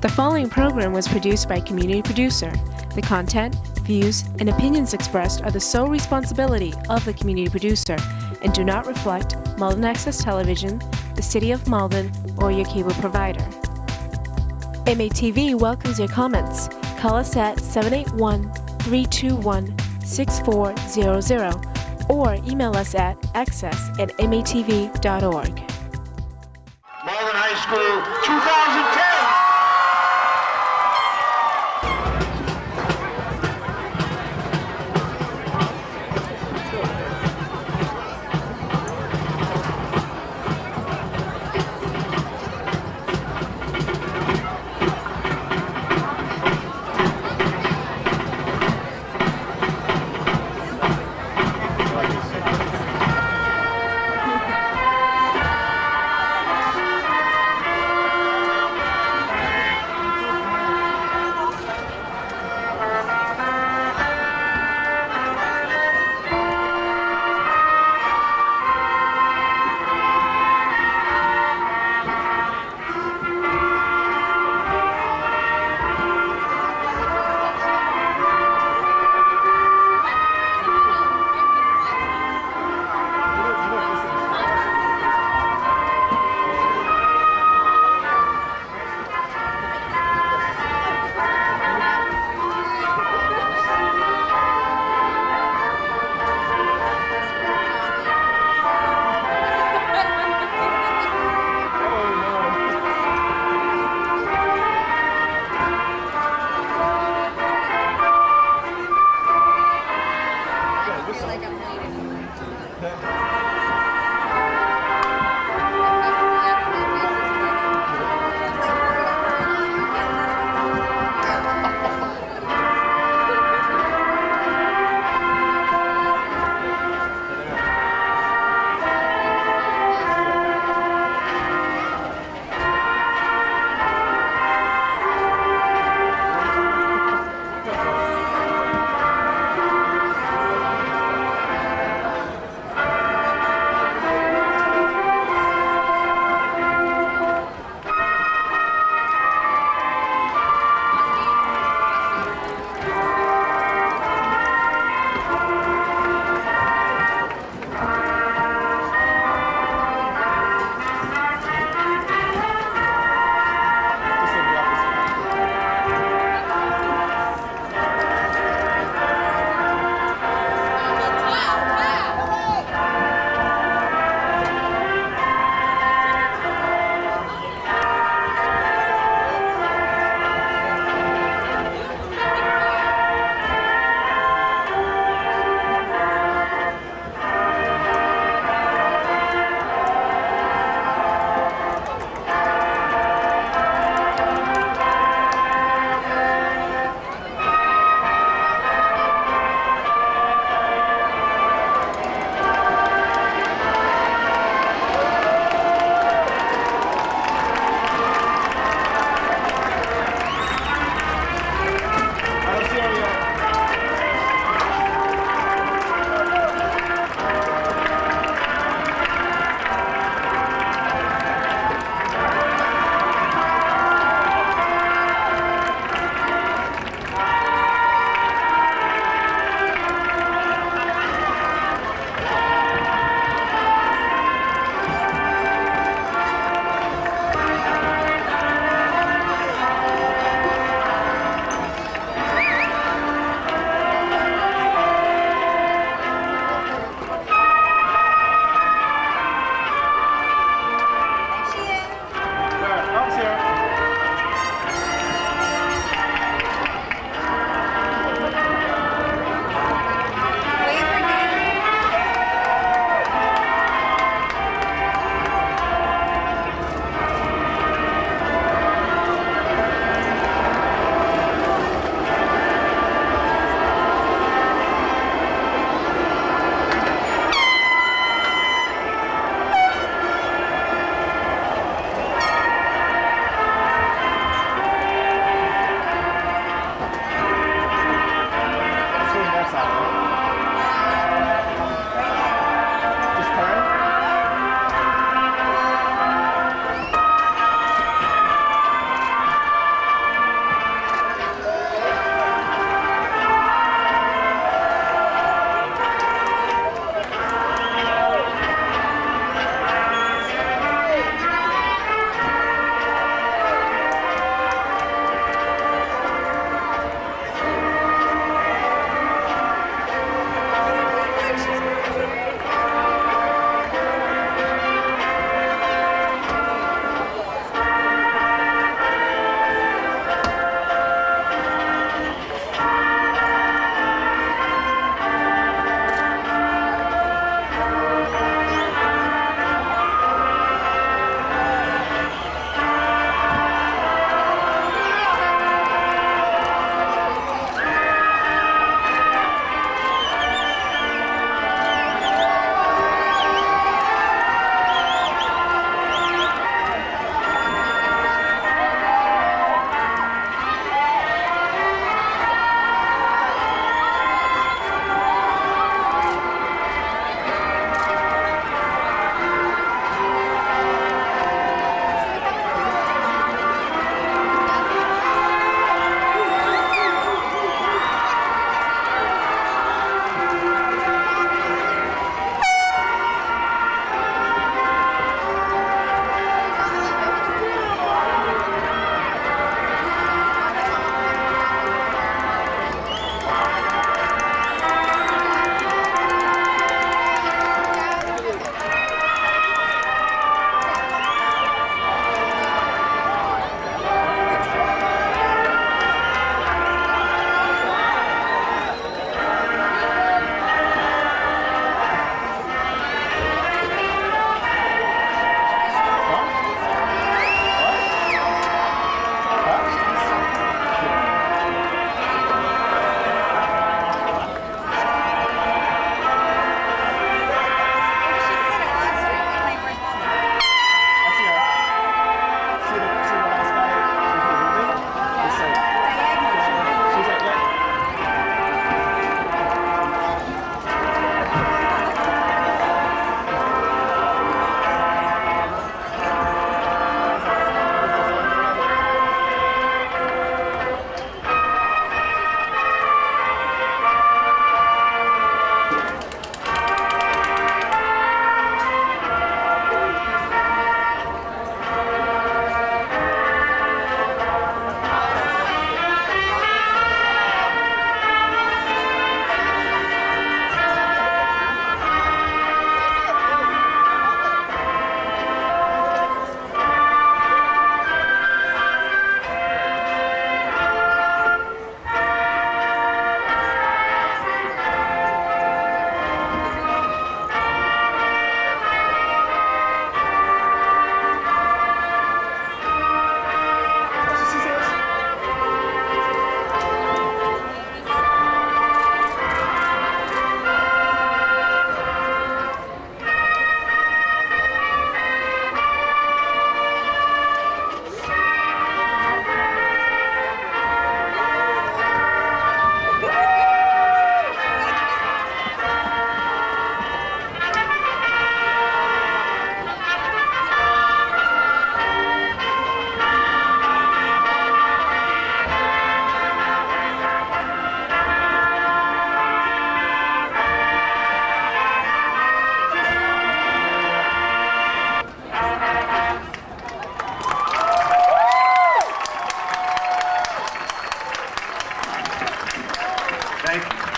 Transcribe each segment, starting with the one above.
The following program was produced by Community Producer. The content, views, and opinions expressed are the sole responsibility of the Community Producer and do not reflect Malden Access Television, the City of Malden, or your cable provider. MATV welcomes your comments. Call us at 781-321-6400 or email us at access@matv.org. Malden High School 2010.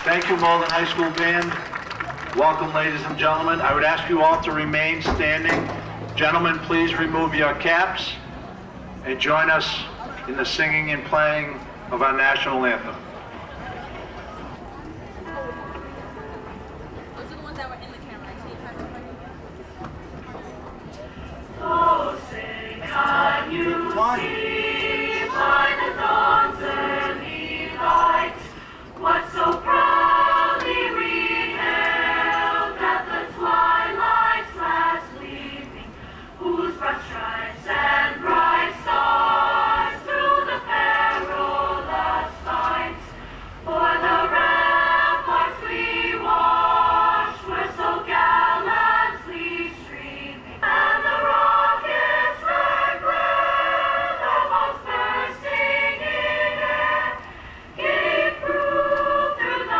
Thank you, Malden High School Band. Welcome, ladies and gentlemen. I would ask you all to remain standing. Gentlemen, please remove your caps and join us in the singing and playing of our national anthem. Those are the ones that were in the camera. Can you try to Oh, sing, can you see by the dawn's early light what so proudly we hailed at the twilight's last gleaming, whose broad stripes and bright stars through the perilous fight for the ramparts we watched were so gallantly streaming, and the rockets' red glare, their bombs bursting in air, gave proof through the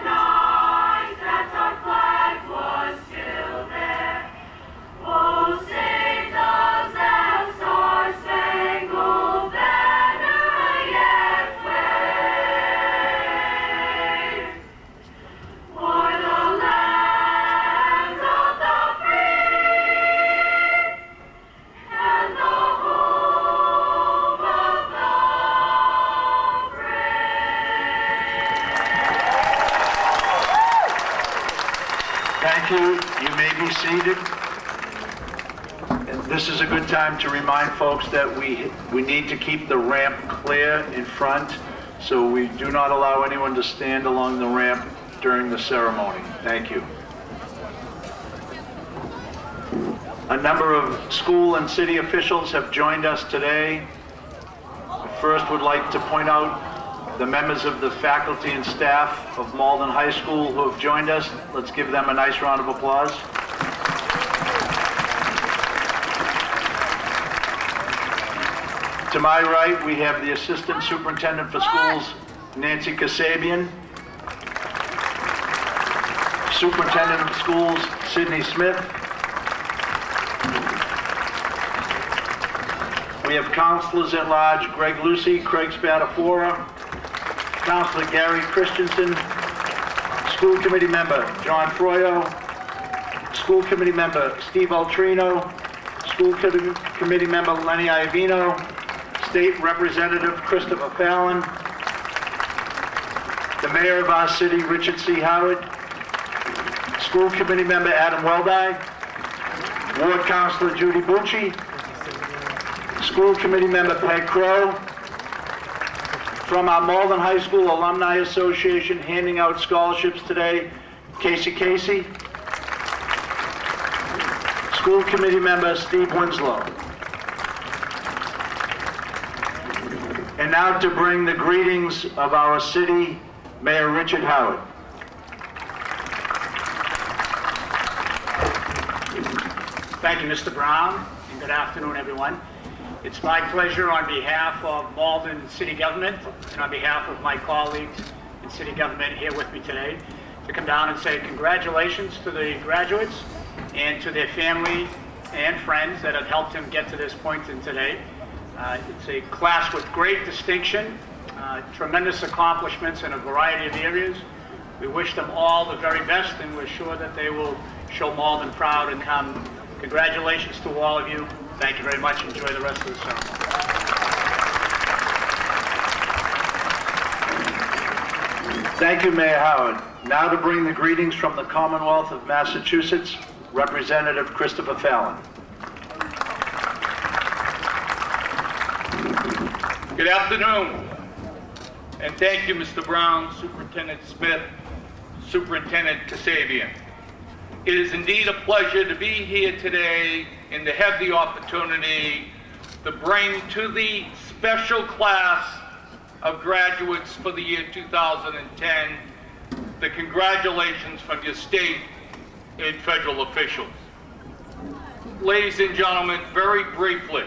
night that our flag was still there. Oh, say does that star-spangled banner yet wave o'er the lands of the free and the home of the Thank you. You may be seated. And this is a good time to remind folks that we need to keep the ramp clear in front, so we do not allow anyone to stand along the ramp during the ceremony. Thank you. A number of school and city officials have joined us today. First, would like to point out the members of the faculty and staff of Malden High School who have joined us. Let's give them a nice round of applause. To my right, we have the Assistant Superintendent for Schools, Caysie Casey. Superintendent of Schools, Sidney Smith. We have Counselors at Large, Greg Lucy, Craig Spadafora, Counselor Gary Christensen, School Committee Member John Froyo, School Committee Member Steve Altrino, School Committee Member Lenny Iavino, State Representative Christopher Fallon, the Mayor of our city, Richard C. Howard, School Committee Member Adam Weldi, Ward Counselor Judy Bucci, School Committee Member Peg Crow. From our Malden High School Alumni Association, handing out scholarships today, Caysie Casey. School Committee Member Steve Winslow. And now to bring the greetings of our city, Mayor Richard Howard. Thank you, Mr. Brown, and good afternoon, everyone. It's my pleasure on behalf of Malden City Government and on behalf of my colleagues in City Government here with me today to come down and say congratulations to the graduates and to their family and friends that have helped them get to this point in today. It's a class with great distinction, tremendous accomplishments in a variety of areas. We wish them all the very best, and we're sure that they will show Malden proud and come. Congratulations to all of you. Thank you very much. Enjoy the rest of the ceremony. Thank you, Mayor Howard. Now to bring the greetings from the Commonwealth of Massachusetts, Representative Christopher Fallon. Good afternoon, and thank you, Mr. Brown, Superintendent Smith, Superintendent Kasabian. It is indeed a pleasure to be here today and to have the opportunity to bring to the special class of graduates for the year 2010 the congratulations from your state and federal officials. Ladies and gentlemen, very briefly,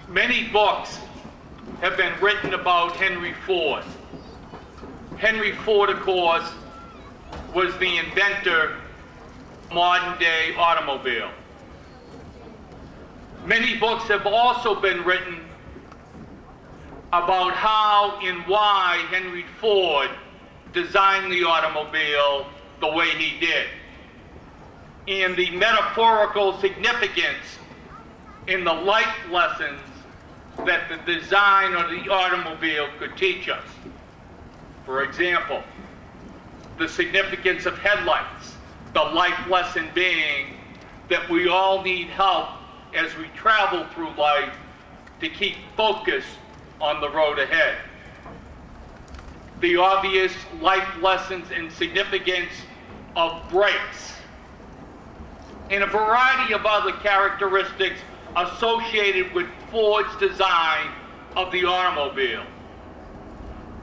many books have been written about Henry Ford. Henry Ford, of course, was the inventor of the modern-day automobile. Many books have also been written about how and why Henry Ford design the automobile the way he did, and the metaphorical significance in the life lessons that the design of the automobile could teach us. For example, the significance of headlights, the life lesson being that we all need help as we travel through life to keep focus on the road ahead. The obvious life lessons and significance of brakes, and a variety of other characteristics associated with Ford's design of the automobile.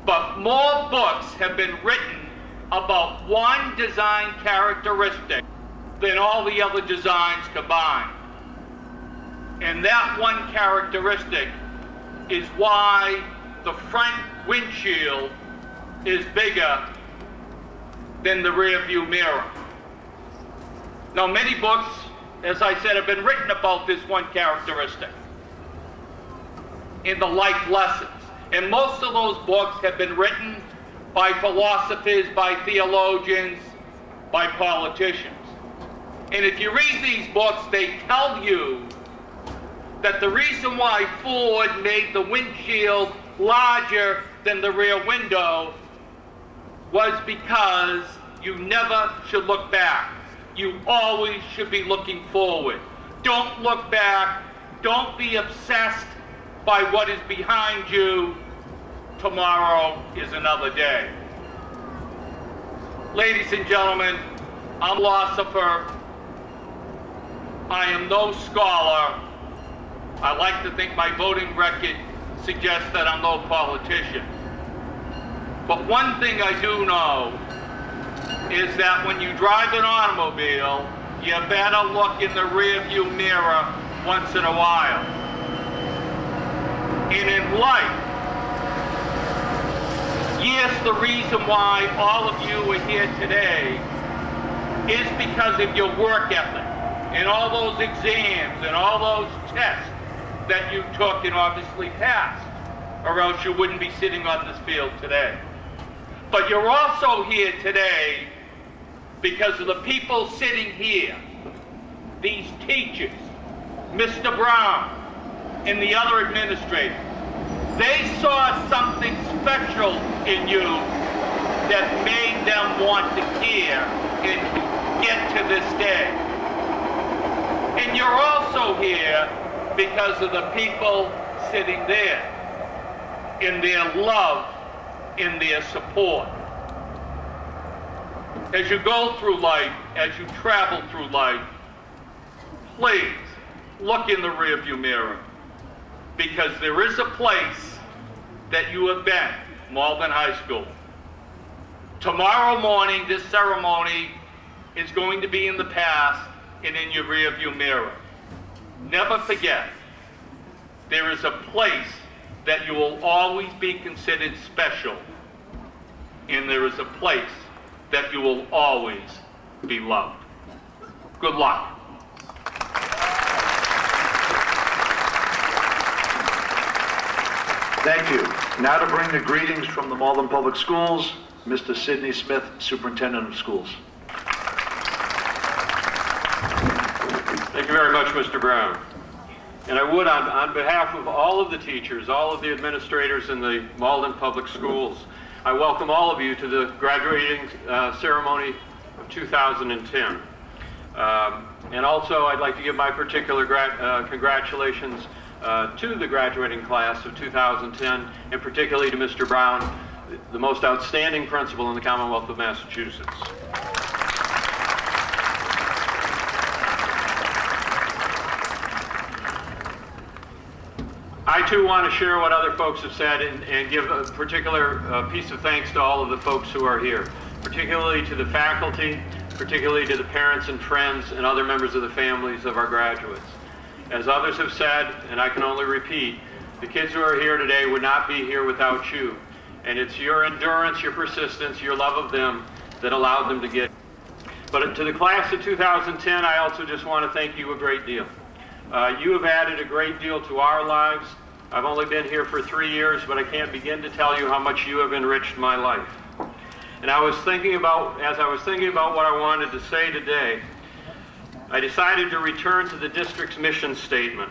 But more books have been written about one design characteristic than all the other designs combined. And that one characteristic is why the front windshield is bigger than the rear view mirror. Now, many books, as I said, have been written about this one characteristic in the life lessons. And most of those books have been written by philosophers, by theologians, by politicians. And if you read these books, they tell you that the reason why Ford made the windshield larger than the rear window was because you never should look back. You always should be looking forward. Don't look back. Don't be obsessed by what is behind you. Tomorrow is another day. Ladies and gentlemen, I'm a philosopher. I am no scholar. I like to think my voting record suggests that I'm no politician. But one thing I do know is that when you drive an automobile, you better look in the rear view mirror once in a while. And in life, yes, the reason why all of you are here today is because of your work ethic and all those exams and all those tests that you took and obviously passed, or else you wouldn't be sitting on this field today. But you're also here today because of the people sitting here, these teachers, Mr. Brown, and the other administrators. They saw something special in you that made them want to care and get to this day. And you're also here because of the people sitting there, in their love, in their support. As you go through life, as you travel through life, please look in the rearview mirror, because there is a place that you have been, Malden High School. Tomorrow morning, this ceremony is going to be in the past and in your rearview mirror. Never forget, there is a place that you will always be considered special, and there is a place that you will always be loved. Good luck. Thank you. Now to bring the greetings from the Malden Public Schools, Mr. Sidney Smith, Superintendent of Schools. Thank you very much, Mr. Brown. And I would, on behalf of all of the teachers, all of the administrators in the Malden Public Schools, I welcome all of you to the graduating ceremony of 2010. And also, I'd like to give my particular congratulations to the graduating class of 2010, and particularly to Mr. Brown, the most outstanding principal in the Commonwealth of Massachusetts. I too want to share what other folks have said and give a particular piece of thanks to all of the folks who are here, particularly to the faculty, particularly to the parents and friends and other members of the families of our graduates. As others have said, and I can only repeat, the kids who are here today would not be here without you. And it's your endurance, your persistence, your love of them that allowed them to get. But to the class of 2010, I also just want to thank you a great deal. You have added a great deal to our lives. I've only been here for 3 years, but I can't begin to tell you how much you have enriched my life. And as I was thinking about what I wanted to say today, I decided to return to the district's mission statement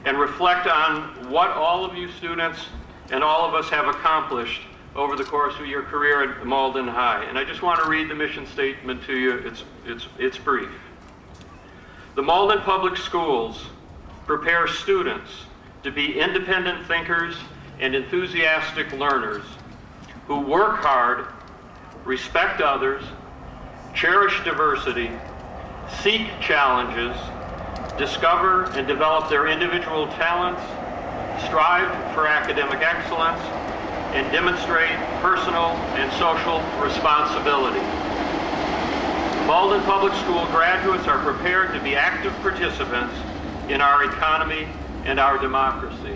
and reflect on what all of you students and all of us have accomplished over the course of your career at Malden High. And I just want to read the mission statement to you. It's brief. The Malden Public Schools prepare students to be independent thinkers and enthusiastic learners who work hard, respect others, cherish diversity, seek challenges, discover and develop their individual talents, strive for academic excellence, and demonstrate personal and social responsibility. Malden Public School graduates are prepared to be active participants in our economy and our democracy.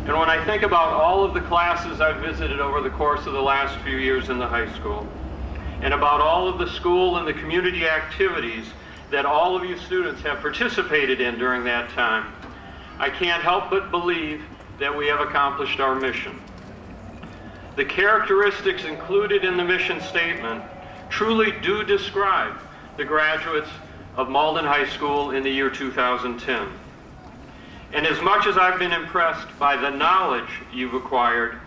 And when I think about all of the classes I've visited over the course of the last few years in the high school, and about all of the school and the community activities that all of you students have participated in during that time, I can't help but believe that we have accomplished our mission. The characteristics included in the mission statement truly do describe the graduates of Malden High School in the year 2010. And as much as I've been impressed by the knowledge you've acquired,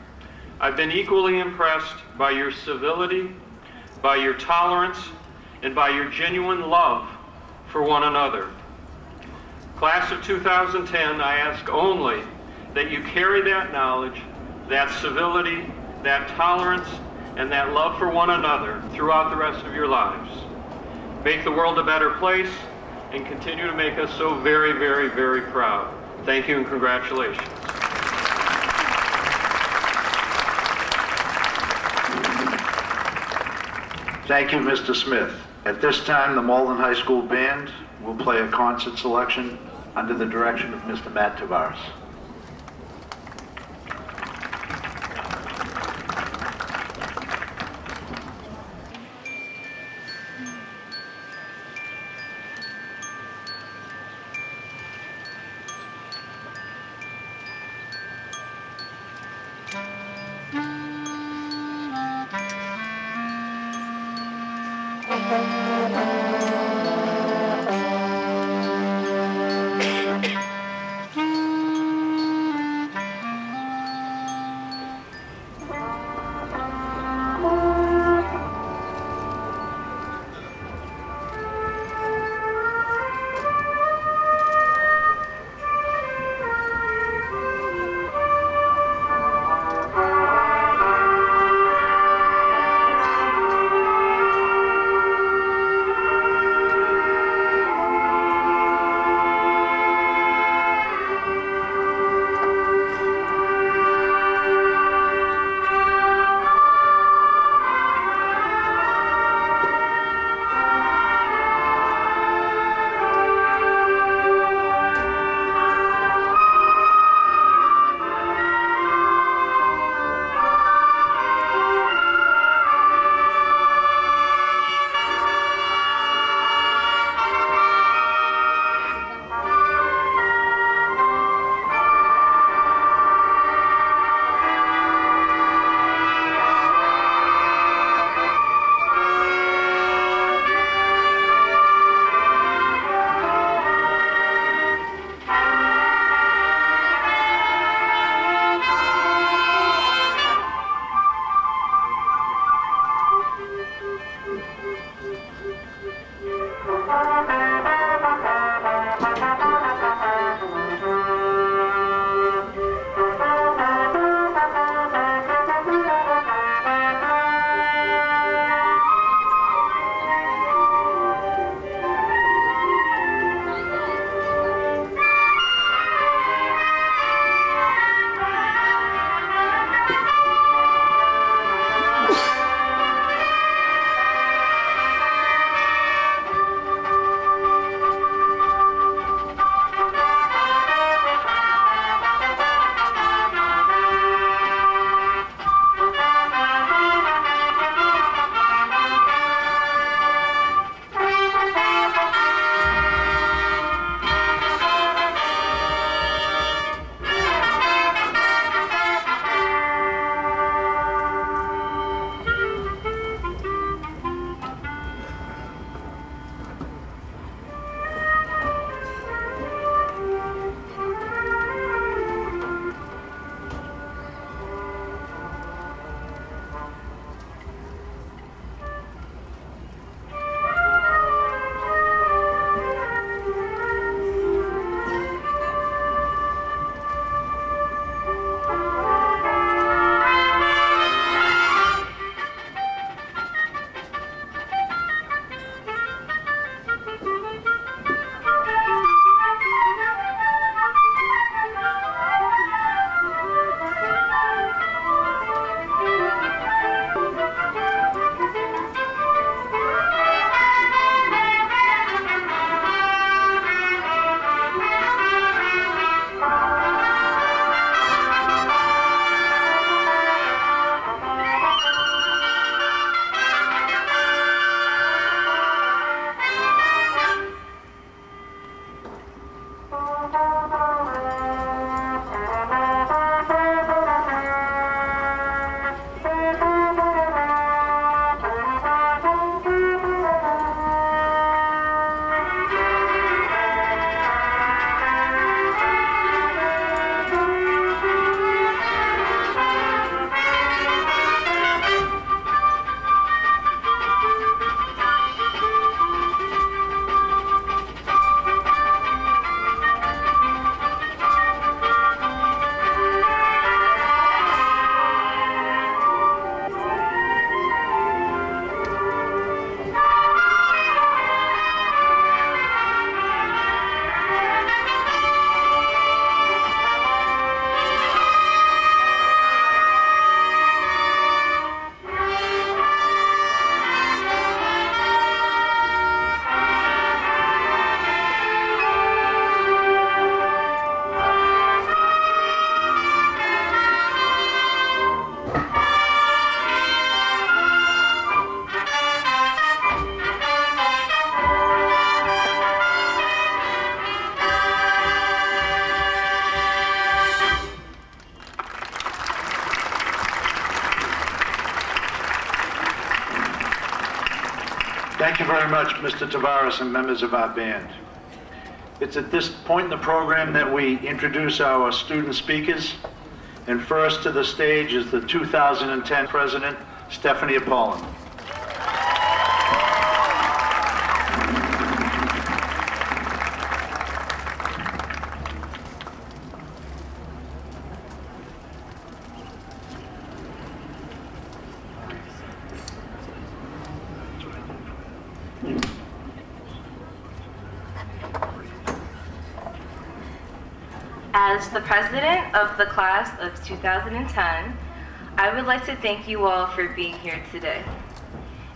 I've been equally impressed by your civility, by your tolerance, and by your genuine love for one another. Class of 2010, I ask only that you carry that knowledge, that civility, that tolerance, and that love for one another throughout the rest of your lives. Make the world a better place and continue to make us so very, very, very proud. Thank you and congratulations. Thank you, Mr. Smith. At this time, the Malden High School Band will play a concert selection under the direction of Mr. Matt Tavares. Thank you very much, Mr. Tavares and members of our band. It's at this point in the program that we introduce our student speakers. And first to the stage is the 2010 President, Stephanie Apollon. As the president of the class of 2010, I would like to thank you all for being here today.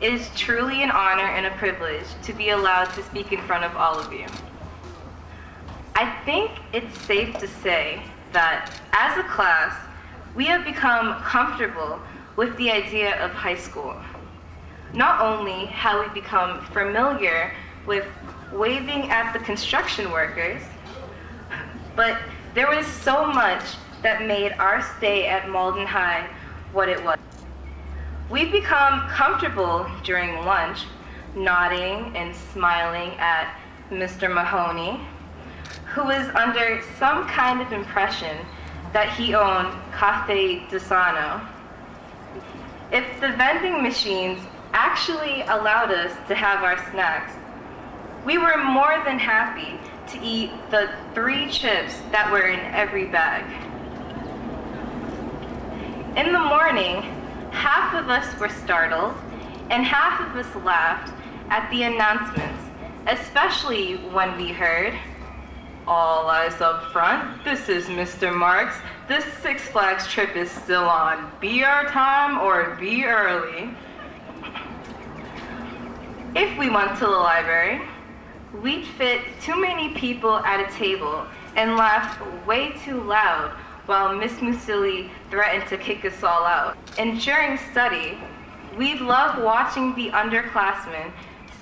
It is truly an honor and a privilege to be allowed to speak in front of all of you. I think it's safe to say that as a class, we have become comfortable with the idea of high school. Not only have we become familiar with waving at the construction workers, but there was so much that made our stay at Malden High what it was. We've become comfortable during lunch, nodding and smiling at Mr. Mahoney, who was under some kind of impression that he owned Cafe Desano. If the vending machines actually allowed us to have our snacks, we were more than happy to eat the 3 chips that were in every bag. In the morning, half of us were startled and half of us laughed at the announcements, especially when we heard, "All eyes up front, this is Mr. Marks. This Six Flags trip is still on. Be our time or be early." If we went to the library, we'd fit too many people at a table and laugh way too loud while Miss Musili threatened to kick us all out. And during study, we'd love watching the underclassmen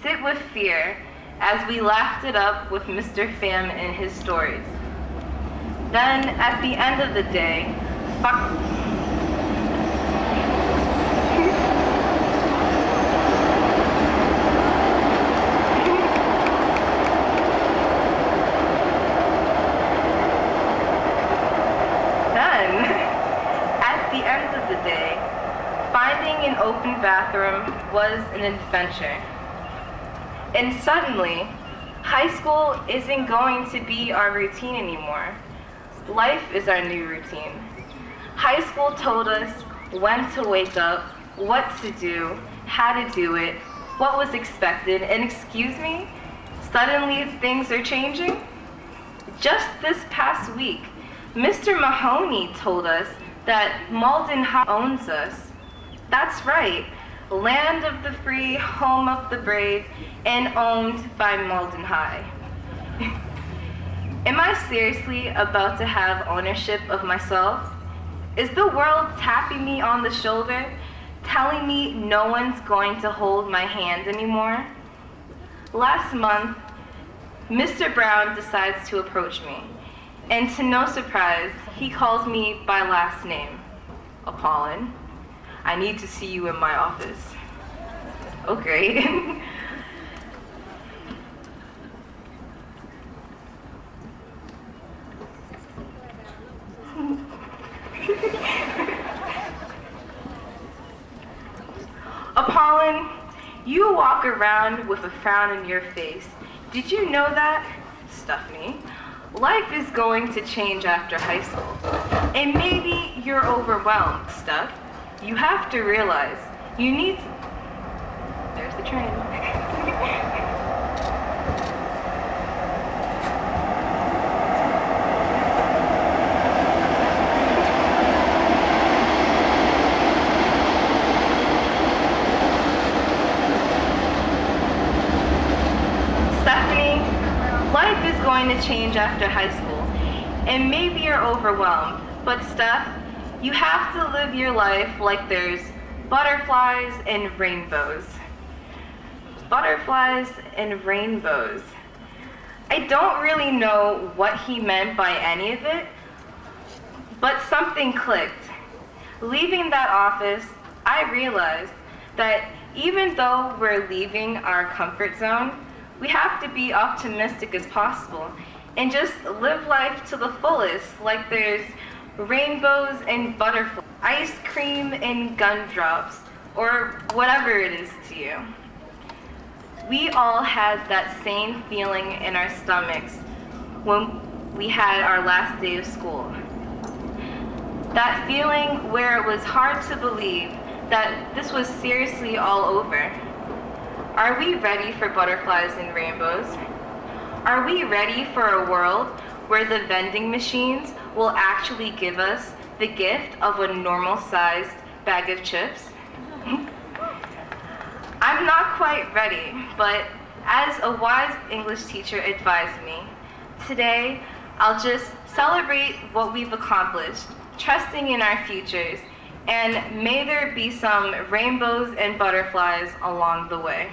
sit with fear as we laughed it up with Mr. Pham and his stories. Then, at the end of the day, finding an open bathroom was an adventure. And suddenly, high school isn't going to be our routine anymore. Life is our new routine. High school told us when to wake up, what to do, how to do it, what was expected, and excuse me, suddenly things are changing? Just this past week, Mr. Mahoney told us that Malden High owns us. That's right, land of the free, home of the brave, and owned by Malden High. Am I seriously about to have ownership of myself? Is the world tapping me on the shoulder, telling me no one's going to hold my hand anymore? Last month, Mr. Brown decides to approach me, and to no surprise, he calls me by last name, Apollon. "I need to see you in my office." Oh, great. Apollon, you walk around with a frown on your face. Did you know that? Stephanie, life is going to change after high school. And maybe you're overwhelmed, Steph. You have to realize you need to... There's the train. Stephanie, life is going to change after high school. And maybe you're overwhelmed, but Steph, you have to live your life like there's butterflies and rainbows. Butterflies and rainbows. I don't really know what he meant by any of it, but something clicked. Leaving that office, I realized that even though we're leaving our comfort zone, we have to be optimistic as possible and just live life to the fullest, like there's rainbows and butterflies, ice cream and gumdrops, or whatever it is to you. We all had that same feeling in our stomachs when we had our last day of school. That feeling where it was hard to believe that this was seriously all over. Are we ready for butterflies and rainbows? Are we ready for a world where the vending machines will actually give us the gift of a normal-sized bag of chips? I'm not quite ready, but as a wise English teacher advised me, today I'll just celebrate what we've accomplished, trusting in our futures, and may there be some rainbows and butterflies along the way.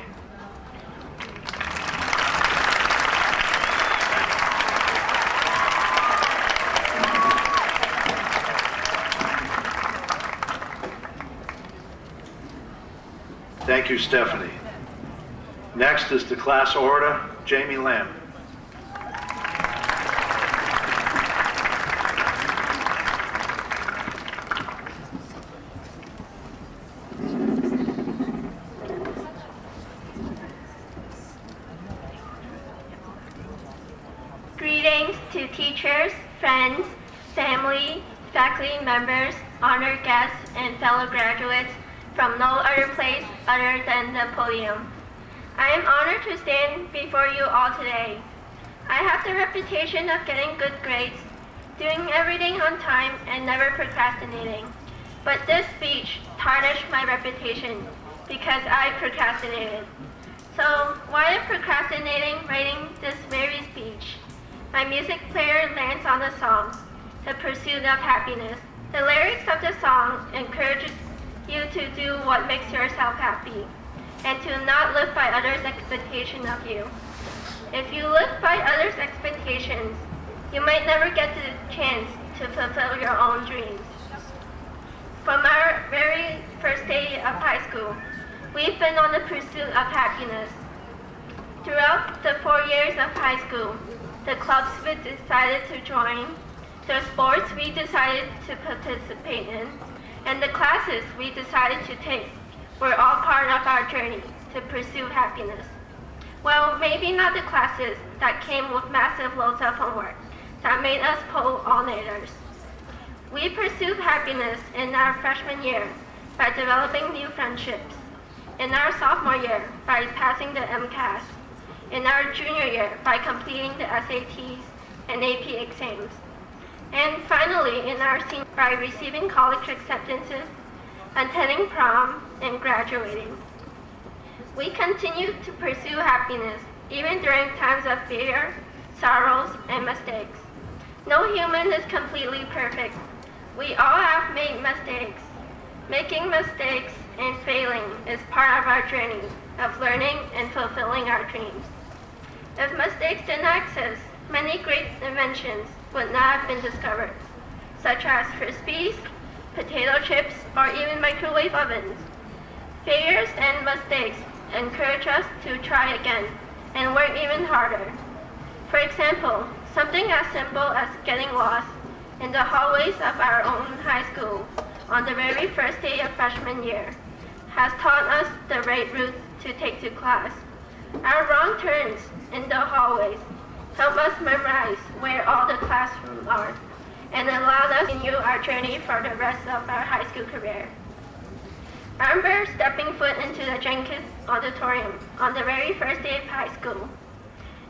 Thank you, Stephanie. Next is the class orator, Jamie Lam. Greetings to teachers, friends, family, faculty members, honored guests, and fellow graduates from no other place other than the podium. I am honored to stand before you all today. I have the reputation of getting good grades, doing everything on time, and never procrastinating. But this speech tarnished my reputation because I procrastinated. So while procrastinating writing this very speech, my music player lands on the song, The Pursuit of Happiness. The lyrics of the song encourage you to do what makes yourself happy, and to not live by others' expectation of you. If you live by others' expectations, you might never get the chance to fulfill your own dreams. From our very first day of high school, we've been on the pursuit of happiness. Throughout the 4 years of high school, the clubs we decided to join, the sports we decided to participate in, and the classes we decided to take were all part of our journey to pursue happiness. Well, maybe not the classes that came with massive loads of homework that made us pull all-nighters. We pursued happiness in our freshman year by developing new friendships, in our sophomore year by passing the MCAS, in our junior year by completing the SATs and AP exams, and finally in our senior by receiving college acceptances, attending prom, and graduating. We continue to pursue happiness even during times of fear, sorrows, and mistakes. No human is completely perfect. We all have made mistakes. Making mistakes and failing is part of our journey of learning and fulfilling our dreams. If mistakes did not exist, many great inventions would not have been discovered, such as Frisbees, potato chips, or even microwave ovens. Failures and mistakes encourage us to try again and work even harder. For example, something as simple as getting lost in the hallways of our own high school on the very first day of freshman year has taught us the right route to take to class. Our wrong turns in the hallways help us memorize where all the classrooms are and allowed us to continue our journey for the rest of our high school career. I remember stepping foot into the Jenkins auditorium on the very first day of high school,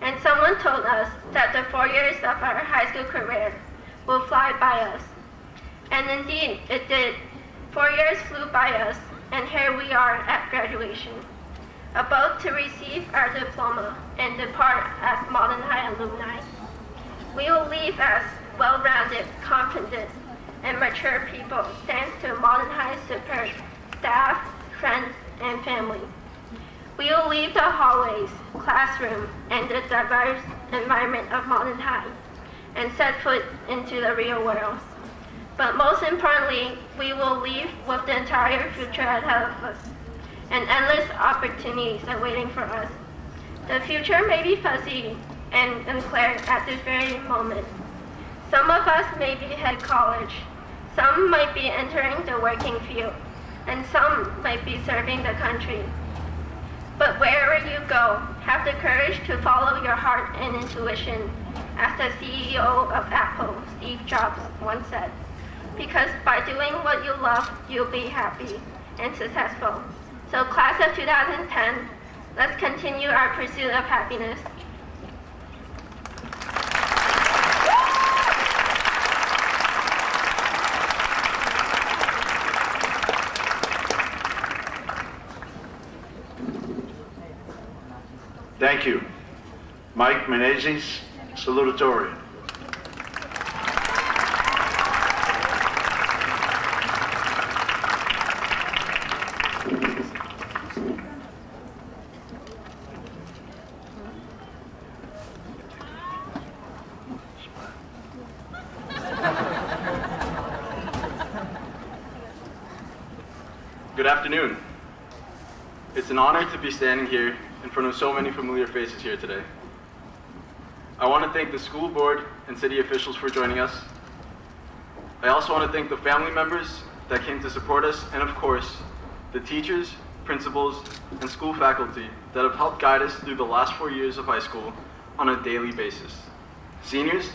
and someone told us that the 4 years of our high school career will fly by us. And indeed, it did. 4 years flew by us, and here we are at graduation, about to receive our diploma and depart as Malden High alumni. We will leave as well-rounded, confident, and mature people thanks to Malden High's superb staff, friends, and family. We will leave the hallways, classroom, and the diverse environment of Malden High and set foot into the real world. But most importantly, we will leave with the entire future ahead of us. and endless opportunities are waiting for us. The future may be fuzzy and unclear at this very moment. Some of us may be at college, some might be entering the working field, and some might be serving the country. But wherever you go, have the courage to follow your heart and intuition, as the CEO of Apple, Steve Jobs, once said. Because by doing what you love, you'll be happy and successful. So class of 2010, let's continue our pursuit of happiness. Thank you. Mike Meneses, Salutatorian. Good afternoon. It's an honor to be standing here in front of so many familiar faces here today. I want to thank the school board and city officials for joining us. I also want to thank the family members that came to support us, and of course, the teachers, principals, and school faculty that have helped guide us through the last 4 years of high school on a daily basis. Seniors,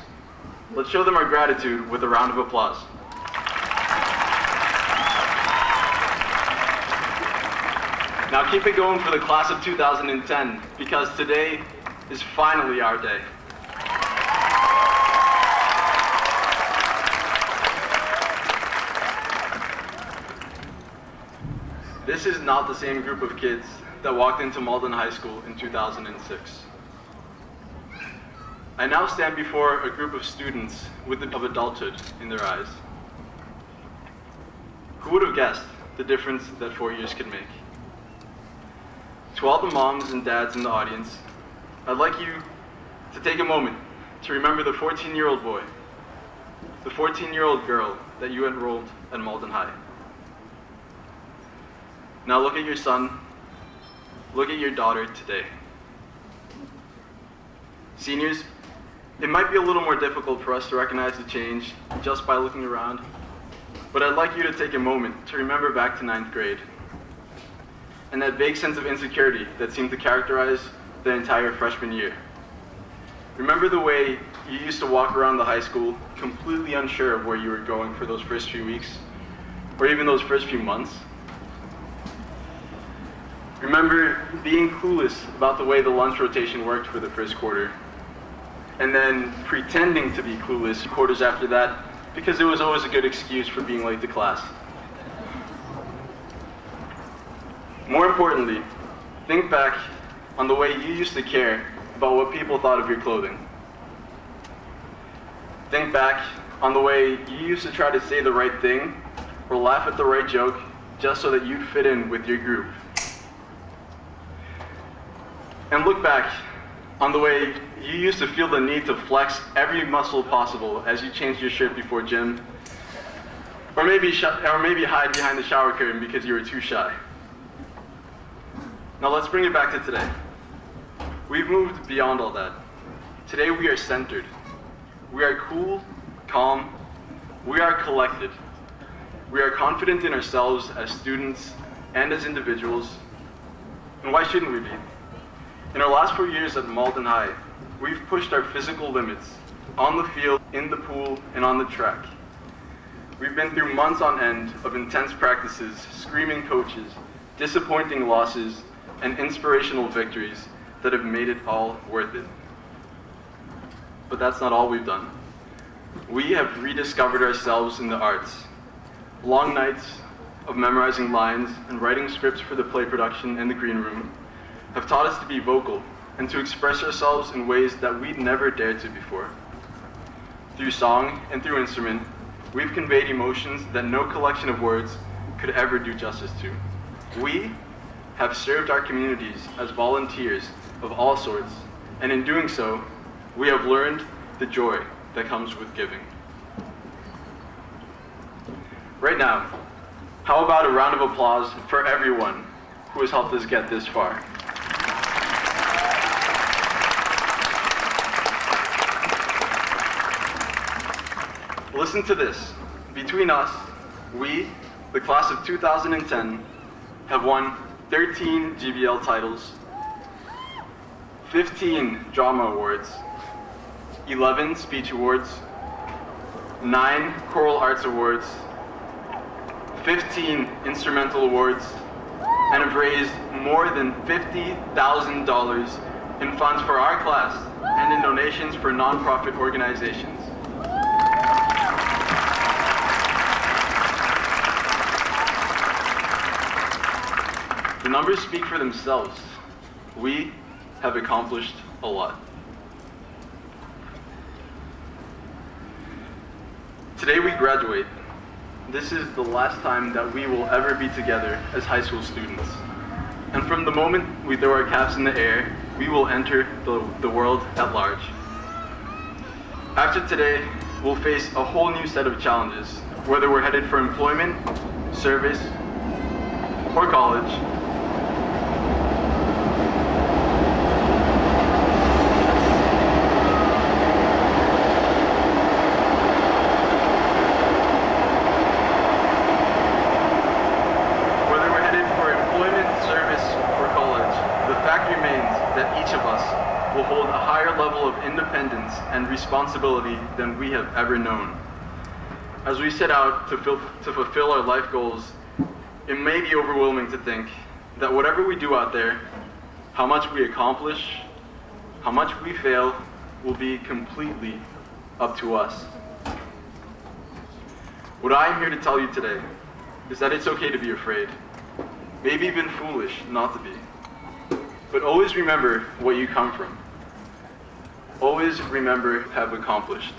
let's show them our gratitude with a round of applause. Now keep it going for the class of 2010, because today is finally our day. This is not the same group of kids that walked into Malden High School in 2006. I now stand before a group of students with the of adulthood in their eyes. Who would have guessed the difference that 4 years could make? To all the moms and dads in the audience, I'd like you to take a moment to remember the 14-year-old boy, the 14-year-old girl that you enrolled at Malden High. Now look at your son, look at your daughter today. Seniors, it might be a little more difficult for us to recognize the change just by looking around, but I'd like you to take a moment to remember back to 9th grade and that vague sense of insecurity that seemed to characterize the entire freshman year. Remember the way you used to walk around the high school completely unsure of where you were going for those first few weeks, or even those first few months? Remember being clueless about the way the lunch rotation worked for the first quarter, and then pretending to be clueless quarters after that because it was always a good excuse for being late to class. More importantly, think back on the way you used to care about what people thought of your clothing. Think back on the way you used to try to say the right thing or laugh at the right joke just so that you'd fit in with your group. And look back on the way you used to feel the need to flex every muscle possible as you changed your shirt before gym, or maybe hide behind the shower curtain because you were too shy. Now let's bring it back to today. We've moved beyond all that. Today we are centered. We are cool, calm. We are collected. We are confident in ourselves as students and as individuals. And why shouldn't we be? In our last 4 years at Malden High, we've pushed our physical limits on the field, in the pool, and on the track. We've been through months on end of intense practices, screaming coaches, disappointing losses, and inspirational victories that have made it all worth it. But that's not all we've done. We have rediscovered ourselves in the arts. Long nights of memorizing lines and writing scripts for the play production and the green room have taught us to be vocal and to express ourselves in ways that we'd never dared to before. Through song and through instrument, we've conveyed emotions that no collection of words could ever do justice to. We have served our communities as volunteers of all sorts, and in doing so, we have learned the joy that comes with giving. Right now, how about a round of applause for everyone who has helped us get this far. Listen to this. Between us, we, the class of 2010, have won 13 GBL titles, 15 drama awards, 11 speech awards, 9 choral arts awards, 15 instrumental awards, and have raised more than $50,000 in funds for our class and in donations for nonprofit organizations. The numbers speak for themselves. We have accomplished a lot. Today we graduate. This is the last time that we will ever be together as high school students. And from the moment we throw our caps in the air, we will enter the world at large. After today, we'll face a whole new set of challenges, whether we're headed for employment, service, or college. Will hold a higher level of independence and responsibility than we have ever known. As we set out to fulfill our life goals, it may be overwhelming to think that whatever we do out there, how much we accomplish, how much we fail, will be completely up to us. What I am here to tell you today is that it's okay to be afraid, maybe even foolish not to be. But always remember what you come from. Always remember have accomplished.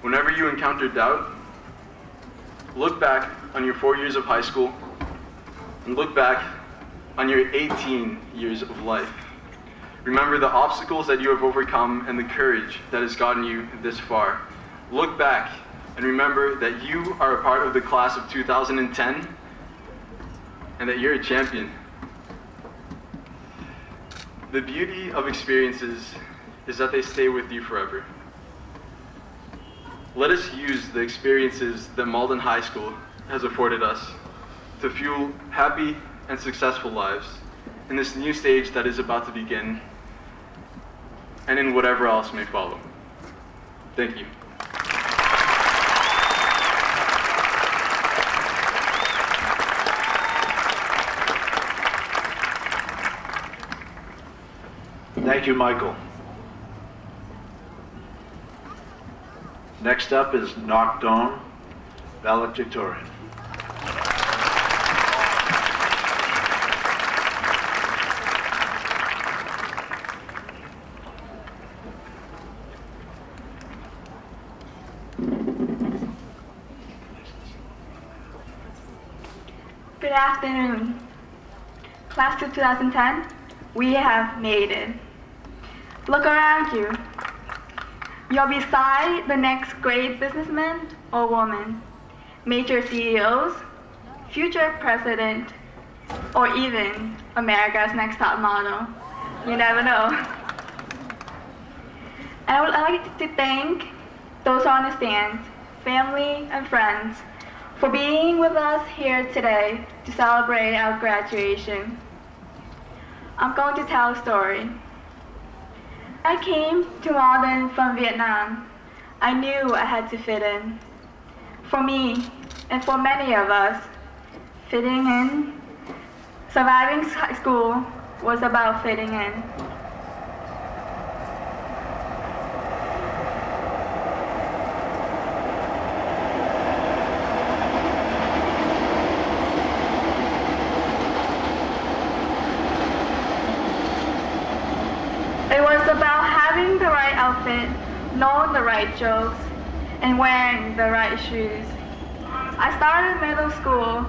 Whenever you encounter doubt, look back on your 4 years of high school and look back on your 18 years of life. Remember the obstacles that you have overcome and the courage that has gotten you this far. Look back and remember that you are a part of the class of 2010 and that you're a champion. The beauty of experiences is that they stay with you forever. Let us use the experiences that Malden High School has afforded us to fuel happy and successful lives in this new stage that is about to begin and in whatever else may follow. Thank you. Thank you, Michael. Next up is Ngoc Doan, valedictorian. Good afternoon. Class of 2010, we have made it. Look around you. You're beside the next great businessman or woman, major CEOs, future president, or even America's next top model. You never know. I would like to thank those on the stand, family and friends, for being with us here today to celebrate our graduation. I'm going to tell a story. I came to Malden from Vietnam. I knew I had to fit in. For me, and for many of us, fitting in, surviving high school was about fitting in. It was about having the right outfit, knowing the right jokes, and wearing the right shoes. I started middle school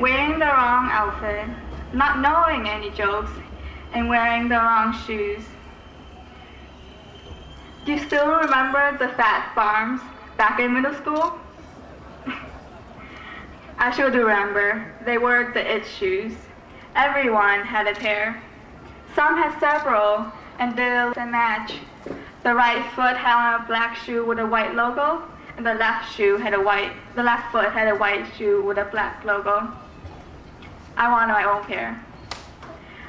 wearing the wrong outfit, not knowing any jokes, and wearing the wrong shoes. Do you still remember the fat farms back in middle school? I should remember, they were the it shoes. Everyone had a pair. Some had several and did a match. The right foot had a black shoe with a white logo, and the left foot had a white shoe with a black logo. I wanted my own pair.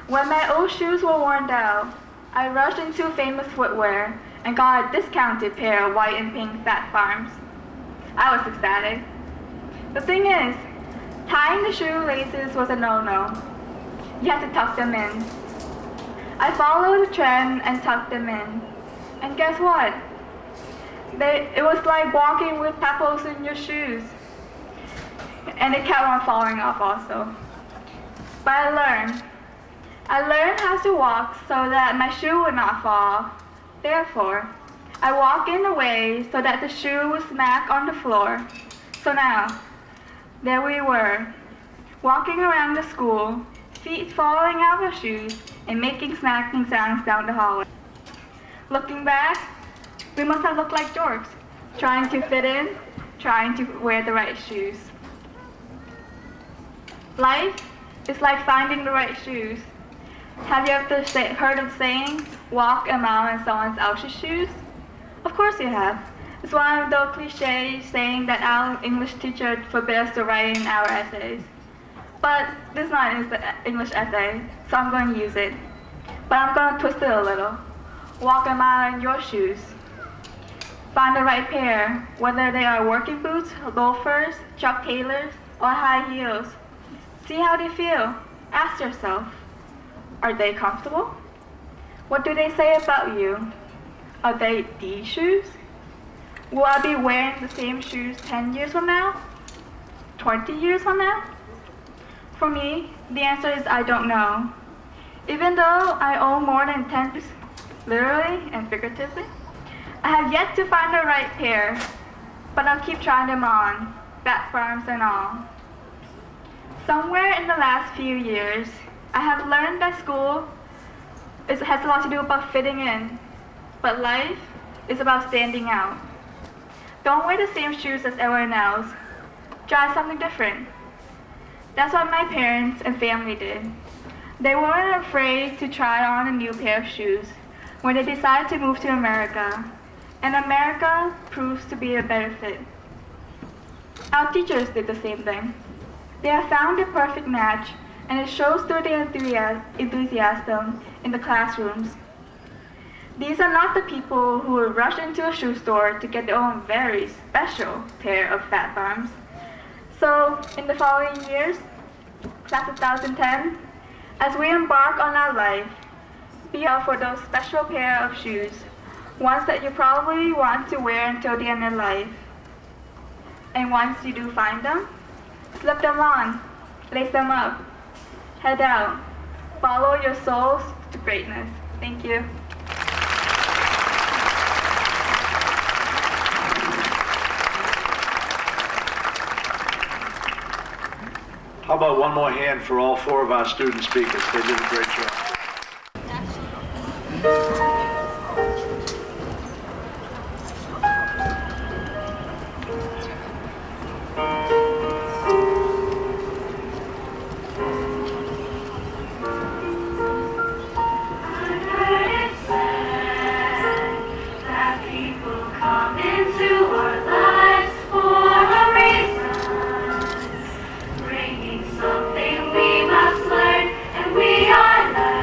When my old shoes were worn out, I rushed into Famous Footwear and got a discounted pair of white and pink Fat Farms. I was ecstatic. The thing is, tying the shoelaces was a no-no. You had to tuck them in. I followed the trend and tucked them in. And guess what? It was like walking with pebbles in your shoes. And it kept on falling off also. But I learned how to walk so that my shoe would not fall. Therefore, I walked in a way so that the shoe would smack on the floor. So now, there we were, walking around the school, feet falling out of shoes and making smacking sounds down the hallway. Looking back, we must have looked like dorks, trying to fit in, trying to wear the right shoes. Life is like finding the right shoes. Have you ever heard of the saying, walk a mile in someone else's shoes? Of course you have. It's one of those cliches saying that our English teacher forbids us to write in our essays. But this is not an English essay, so I'm going to use it. But I'm going to twist it a little. Walk a mile in your shoes. Find the right pair, whether they are working boots, loafers, Chuck Taylors, or high heels. See how they feel. Ask yourself, are they comfortable? What do they say about you? Are they these shoes? Will I be wearing the same shoes 10 years from now? 20 years from now? For me, the answer is I don't know. Even though I own more than 10 shoes, literally and figuratively, I have yet to find the right pair, but I'll keep trying them on, Fat Farms and all. Somewhere in the last few years, I have learned that school has a lot to do about fitting in, but life is about standing out. Don't wear the same shoes as everyone else. Try something different. That's what my parents and family did. They weren't afraid to try on a new pair of shoes when they decided to move to America, and America proves to be a better fit. Our teachers did the same thing. They have found the perfect match, and it shows through their enthusiasm in the classrooms. These are not the people who will rush into a shoe store to get their own very special pair of Fat Farms. So, in the following years, class of 2010, as we embark on our life, be out for those special pair of shoes, ones that you probably want to wear until the end of life. And once you do find them, slip them on, lace them up, head out, follow your souls to greatness. Thank you. How about one more hand for all four of our student speakers? They did a great job. Something we must learn, and we are learning.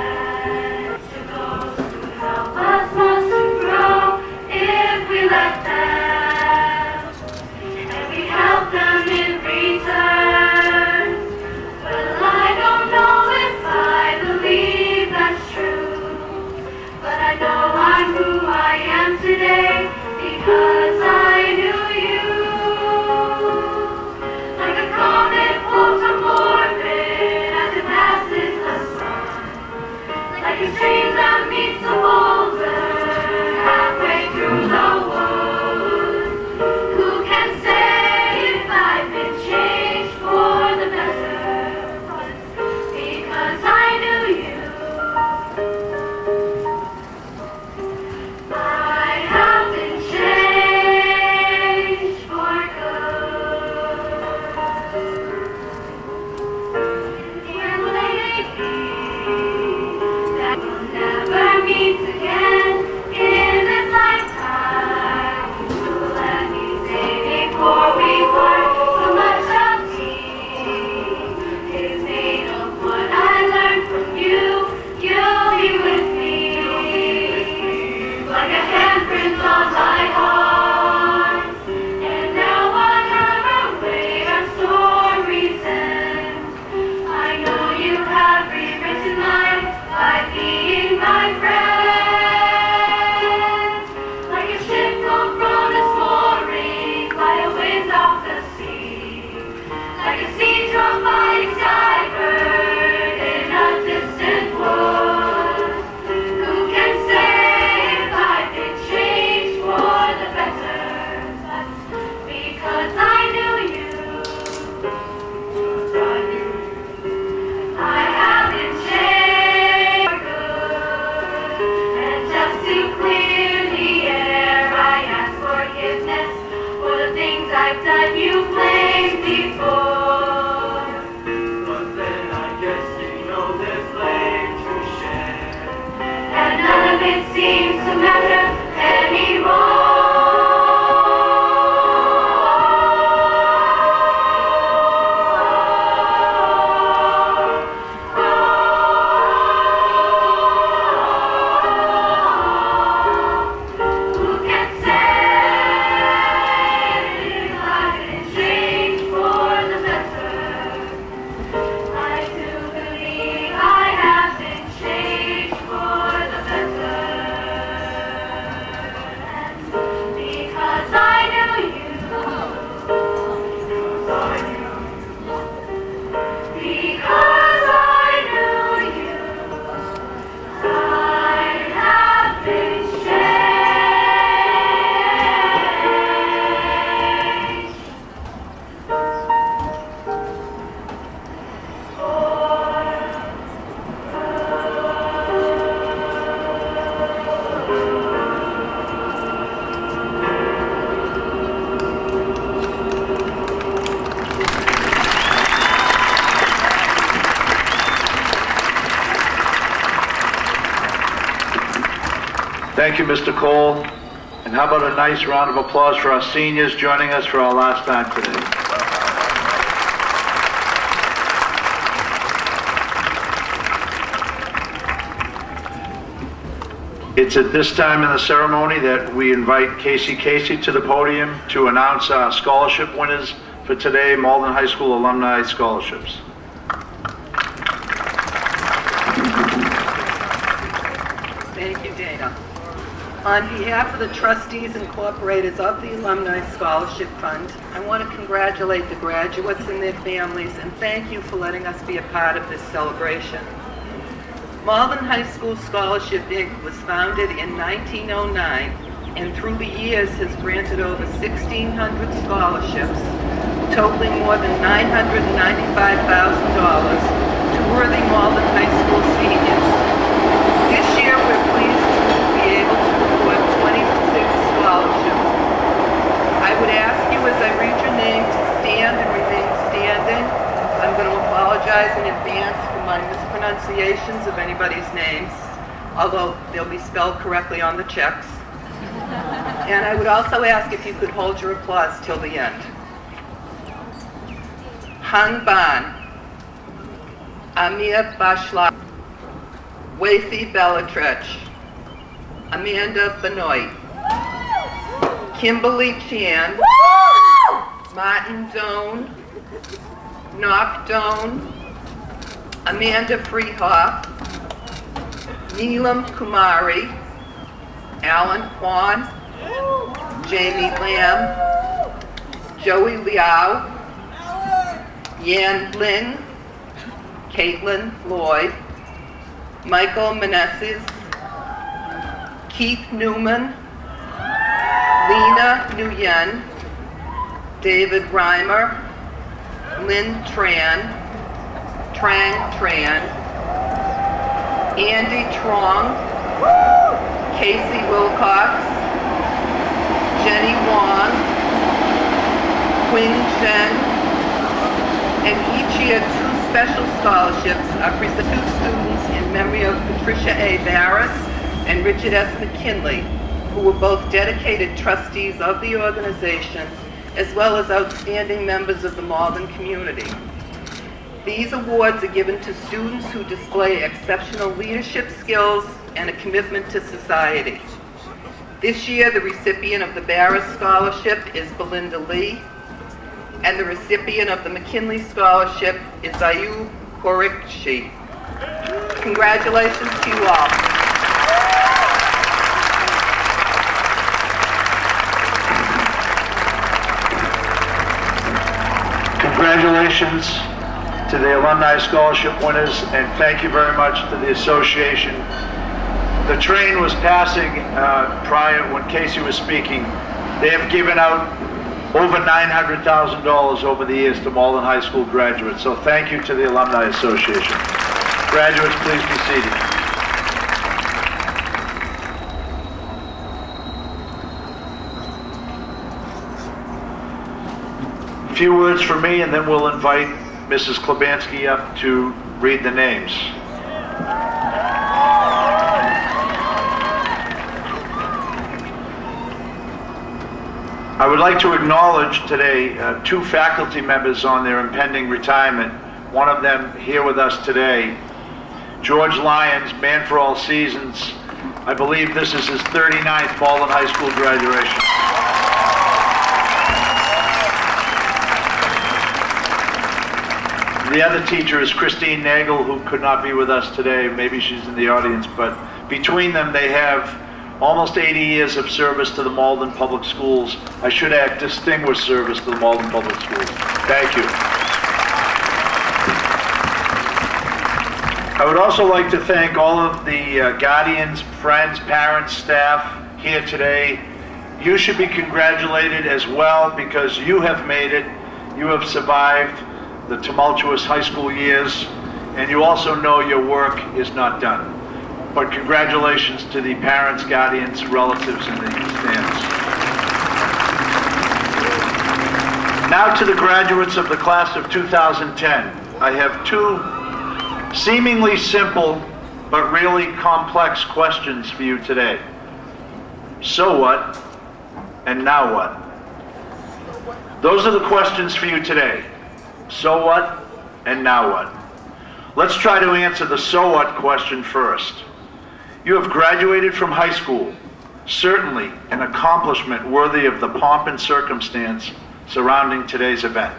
Thank you, Mr. Cole. And how about a nice round of applause for our seniors joining us for our last time today. It's at this time in the ceremony that we invite Caysie Casey to the podium to announce our scholarship winners for today, Malden High School Alumni Scholarships. Thank you, Dana. On behalf of the trustees and cooperators of the Alumni Scholarship Fund, I want to congratulate the graduates and their families and thank you for letting us be a part of this celebration. Malden High School Scholarship Inc. was founded in 1909 and through the years has granted over 1,600 scholarships, totaling more than $995,000 to worthy Malden High School seniors. This year we're pleased to be able to award 26 scholarships. I would ask you as I read your name to stand and remain standing. I'm going to apologize in advance for my mispronunciations of anybody's names, although they'll be spelled correctly on the checks. And I would also ask if you could hold your applause till the end. Han Ban, Amir Bashla, Wafi Bellatrech, Amanda Benoit, Kimberly Chan, Martin Doan, Ngoc Doan, Amanda Freehoff, Neelam Kumari, Alan Kwan, Jamie Lam, Joey Liao, Yan Lin, Caitlin Floyd, Michael Meneses, Keith Newman, Lena Nguyen, David Reimer, Lynn Tran, Trang Tran, Andy Trong, Casey Wilcox, Jenny Wong, Quinn Chen, and each year 2 special scholarships are presented to students in memory of Patricia A. Barris and Richard S. McKinley, who were both dedicated trustees of the organization, as well as outstanding members of the Malden community. These awards are given to students who display exceptional leadership skills and a commitment to society. This year, the recipient of the Barris Scholarship is Belinda Lee, and the recipient of the McKinley Scholarship is Ayub Korikshi. Congratulations to you all. Congratulations to the Alumni Scholarship winners, and thank you very much to the association. The train was passing prior when Caysie was speaking. They have given out over $900,000 over the years to Malden High School graduates, so thank you to the Alumni Association. Graduates, please be seated. A few words from me, and then we'll invite Mrs. Klebanski up to read the names. I would like to acknowledge today 2 faculty members on their impending retirement. One of them here with us today, George Lyons, man for all seasons. I believe this is his 39th Malden High School graduation. The other teacher is Christine Nagel, who could not be with us today. Maybe she's in the audience, but between them they have almost 80 years of service to the Malden Public Schools. I should add distinguished service to the Malden Public Schools. Thank you. I would also like to thank all of the guardians, friends, parents, staff here today. You should be congratulated as well because you have made it. You have survived the tumultuous high school years, and you also know your work is not done. But congratulations to the parents, guardians, relatives in the stands. Now to the graduates of the class of 2010. I have 2 seemingly simple but really complex questions for you today. So what? And now what? Those are the questions for you today. So what? And now what? Let's try to answer the so what question first. You have graduated from high school, certainly an accomplishment worthy of the pomp and circumstance surrounding today's event.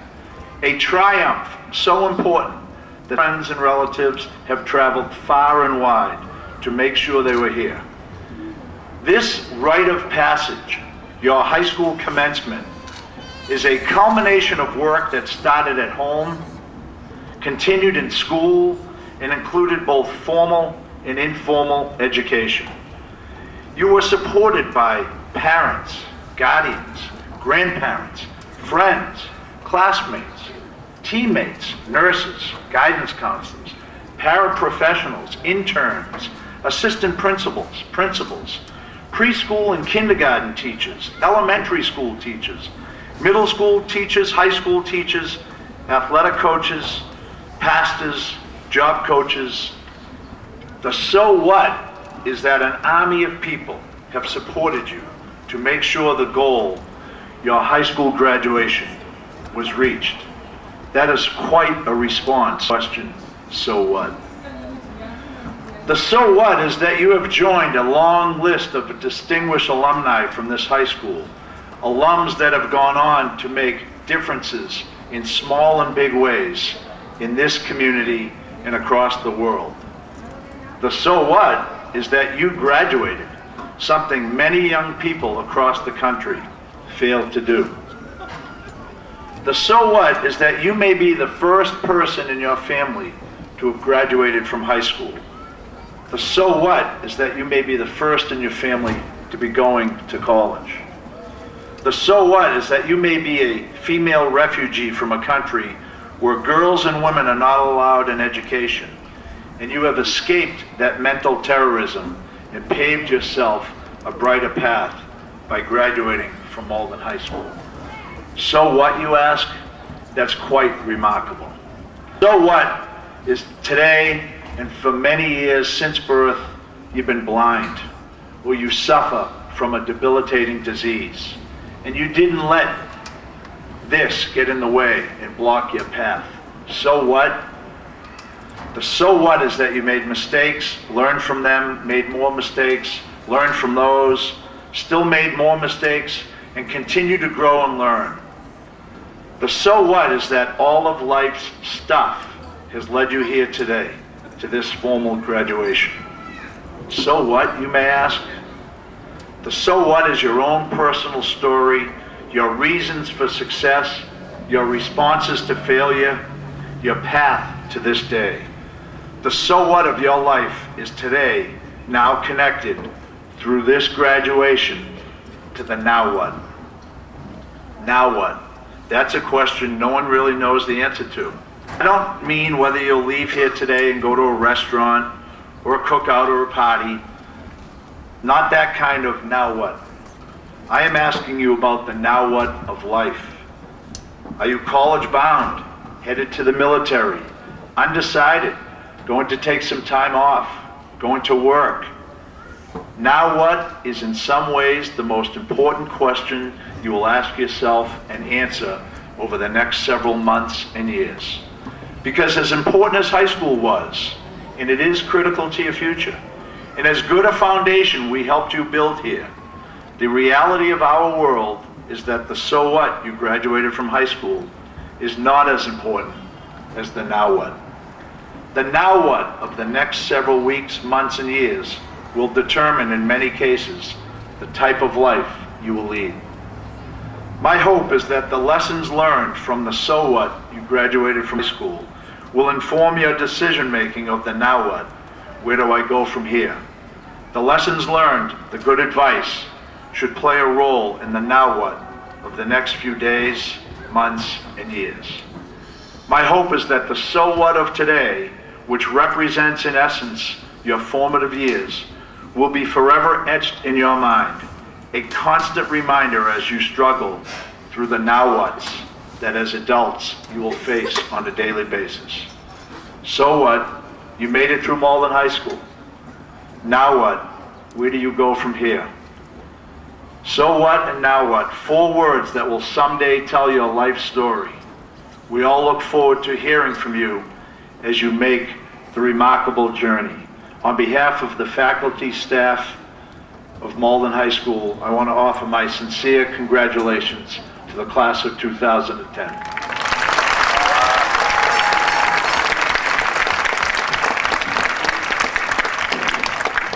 A triumph so important that friends and relatives have traveled far and wide to make sure they were here. This rite of passage, your high school commencement, is a culmination of work that started at home, continued in school, and included both formal and informal education. You were supported by parents, guardians, grandparents, friends, classmates, teammates, nurses, guidance counselors, paraprofessionals, interns, assistant principals, preschool and kindergarten teachers, elementary school teachers, middle school teachers, high school teachers, athletic coaches, pastors, job coaches. The so what is that an army of people have supported you to make sure the goal, your high school graduation, was reached. That is quite a response. Question, so what? The so what is that you have joined a long list of distinguished alumni from this high school, alums that have gone on to make differences in small and big ways in this community and across the world. The so what is that you graduated, something many young people across the country failed to do. The so what is that you may be the first person in your family to have graduated from high school. The so what is that you may be the first in your family to be going to college. The so what is that you may be a female refugee from a country where girls and women are not allowed in education, and you have escaped that mental terrorism and paved yourself a brighter path by graduating from Malden High School. So what, you ask? That's quite remarkable. So what is today, and for many years since birth, you've been blind, or you suffer from a debilitating disease, and you didn't let this get in the way and block your path. So what? The so what is that you made mistakes, learned from them, made more mistakes, learned from those, still made more mistakes, and continue to grow and learn. The so what is that all of life's stuff has led you here today to this formal graduation. So what, you may ask? The so what is your own personal story, your reasons for success, your responses to failure, your path to this day. The so what of your life is today now connected through this graduation to the now what. Now what? That's a question no one really knows the answer to. I don't mean whether you'll leave here today and go to a restaurant or a cookout or a party. Not that kind of now what. I am asking you about the now what of life. Are you college bound, headed to the military, undecided, going to take some time off, going to work? Now what is in some ways the most important question you will ask yourself and answer over the next several months and years. Because as important as high school was, and it is critical to your future, and as good a foundation we helped you build here, the reality of our world is that the so what you graduated from high school is not as important as the now what. The now what of the next several weeks, months, and years will determine in many cases the type of life you will lead. My hope is that the lessons learned from the so what you graduated from high school will inform your decision making of the now what. Where do I go from here? The lessons learned, the good advice, should play a role in the now what of the next few days, months, and years. My hope is that the so what of today, which represents in essence your formative years, will be forever etched in your mind, a constant reminder as you struggle through the now whats that as adults you will face on a daily basis. So what? You made it through Malden High School. Now what? Where do you go from here? So what and now what? 4 words that will someday tell your life story. We all look forward to hearing from you as you make the remarkable journey. On behalf of the faculty, staff of Malden High School, I want to offer my sincere congratulations to the class of 2010.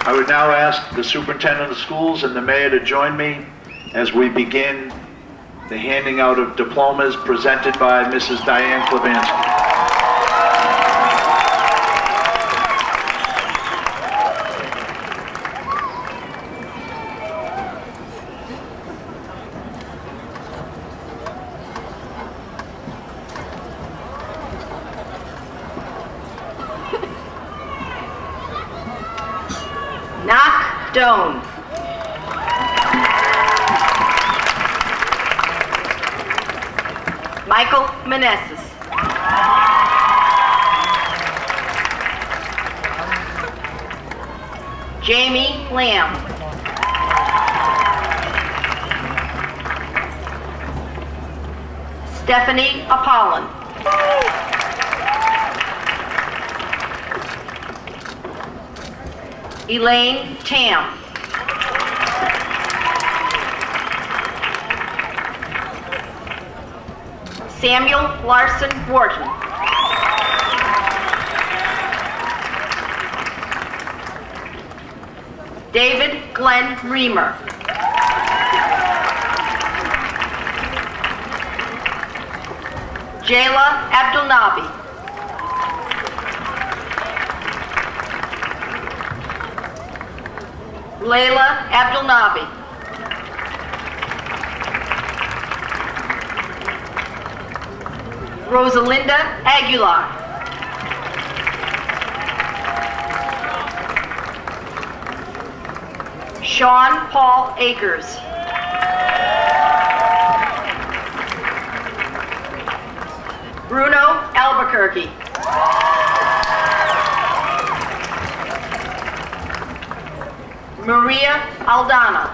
I would now ask the superintendent of schools and the mayor to join me as we begin the handing out of diplomas presented by Mrs. Diane Klavansky. Ngoc Doan. Michael Meneses. Jamie Lam. Stephanie Apollon. Elaine Tam. Samuel Larson Wharton. David Glenn Reamer. Jayla Abdulnabi. Layla Abdulnabi. Rosalinda Aguilar. Sean Paul Akers. Bruno Albuquerque. Maria Aldana.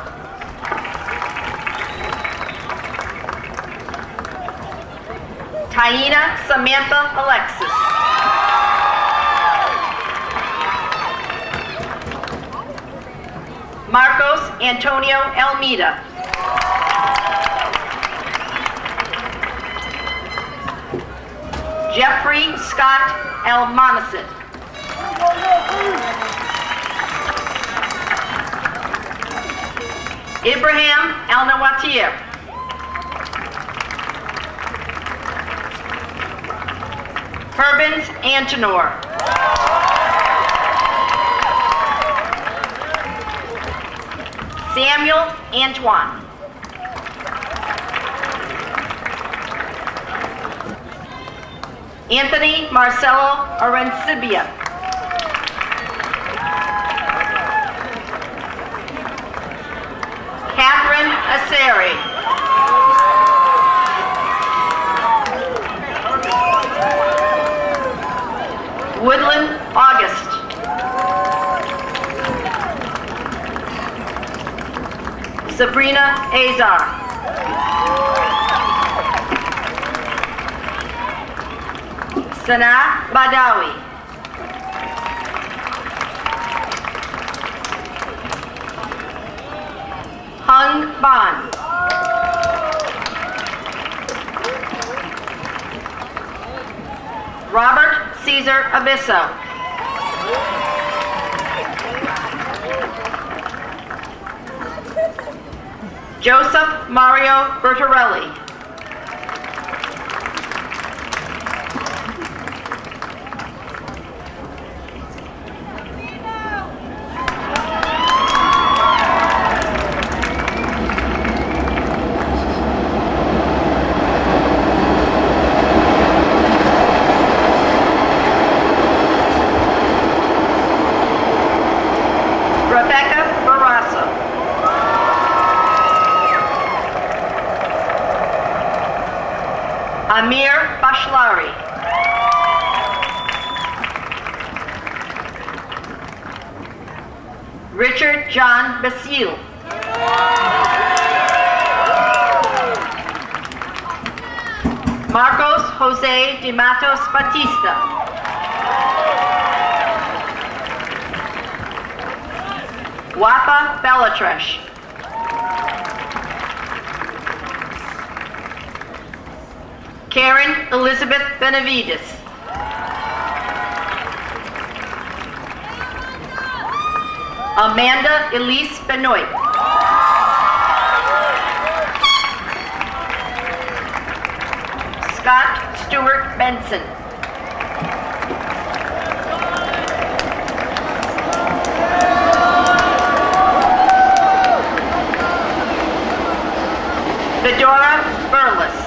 Taina Samantha Alexis. Marcos Antonio Almeida. Jeffrey Scott Almonasit. Ibrahim Al-Nawatir. Herbens Antonor. Samuel Antoine. Anthony Marcelo Arencibia. Catherine Aseri. Woodland August. Sabrina Azar. Sana Badawi. Hung Ban. Robert Caesar Abisso. Joseph Mario Bertorelli. Rebecca Barrasso. Amir Bashlari. Richard John Basile. Jose de Matos Batista. Wapa Bellatrash. Karen Elizabeth Benavides. Amanda Elise Benoit. Scott Stewart Benson. Fedora Burles.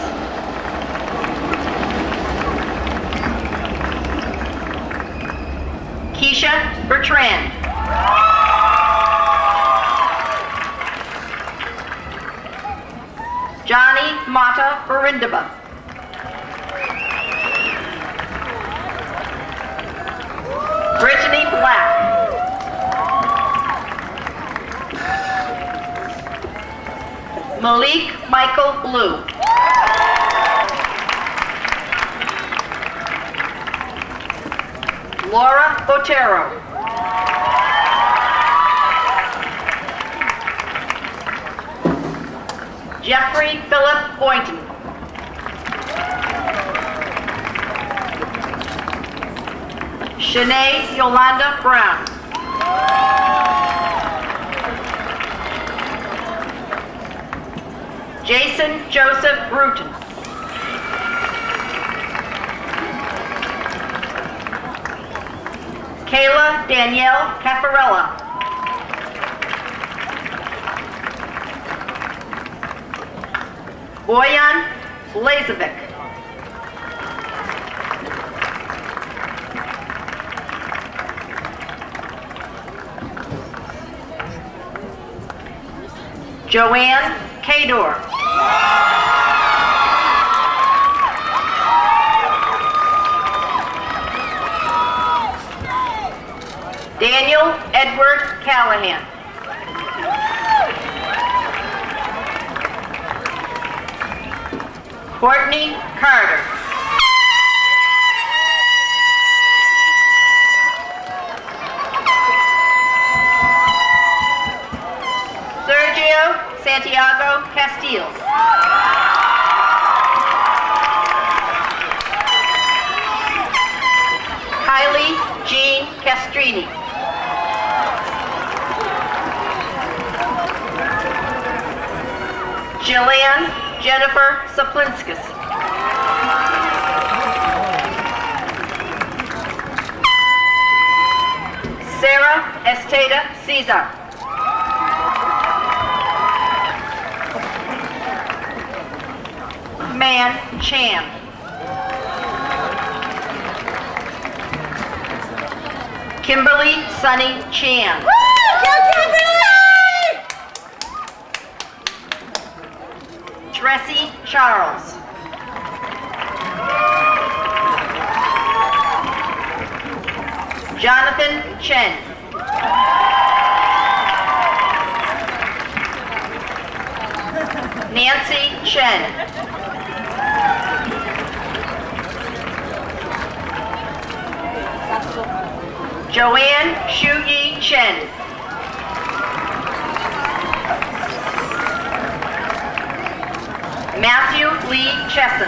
Keisha Bertrand. Johnny Mata Barindaba. Brittany Black. Malik Michael Blue. Laura Botero. Jeffrey Philip Boynton. Shanae Yolanda Brown. Jason Joseph Bruton. Kayla Danielle Cafarella. Boyan Blazovic. Joanne Kador. Daniel Edward Callahan. Courtney Carter. Sergio Santiago Castiles. Kylie Jean Castrini. Jillian Jennifer Saplinskis. Sarah Esteda Cesar. Man Chan. Kimberly Sunny Chan. Tressie Charles. Jonathan Chen. Nancy Chen. Joanne Shuyi Chen. Matthew Lee Chesson.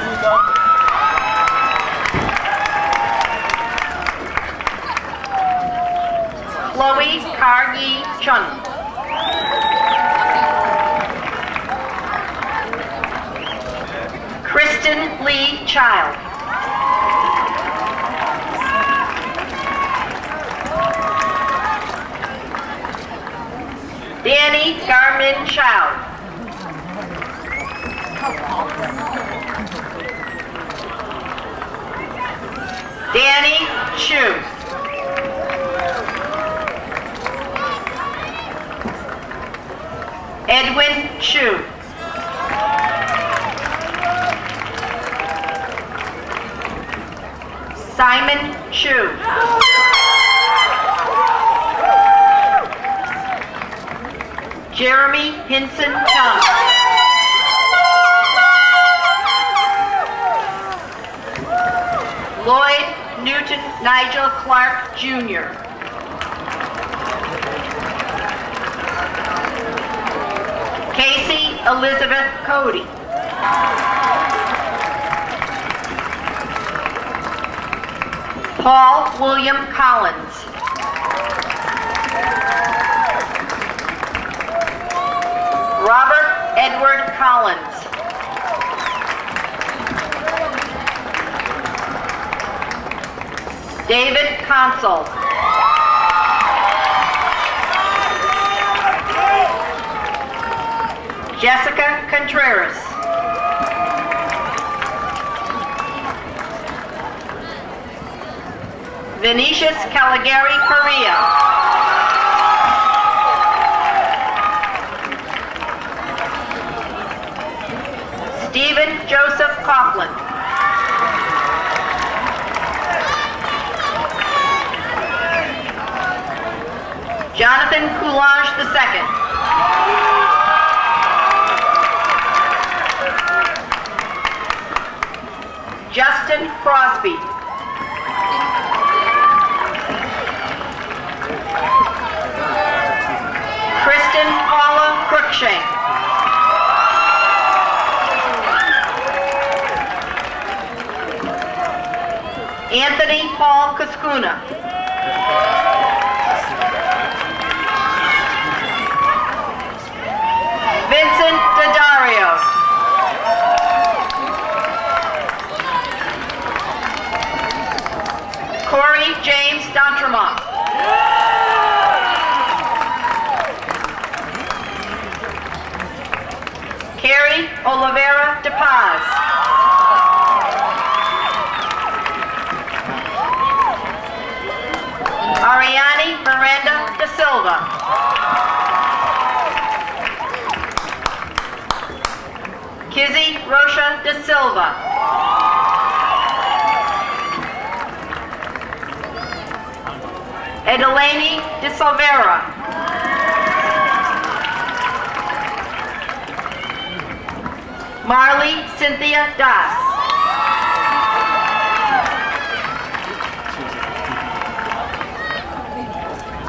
Chloe Kar-Yi Chung. Kristen Lee Child. Danny Garmin Child. Danny Chu. Edwin Chu. Simon Chu. Jeremy Hinson Chung. Lloyd Newton Nigel Clark, Jr. Casey Elizabeth Cody. Paul William Collins. Robert Edward Collins. David Consul. Jessica Contreras. Venetius Caligari Correa. Stephen Joseph Coughlin. Jonathan Coulage II. Justin Crosby. Kristen Paula Crookshank. Anthony Paul Cascuna. Vincent Daddario. Corey James D'Entremont. Carrie Oliveira de Paz. Ariane Miranda da Silva. Kizzy Rocha da Silva. Edelani de Silveira. Marley Cynthia Das.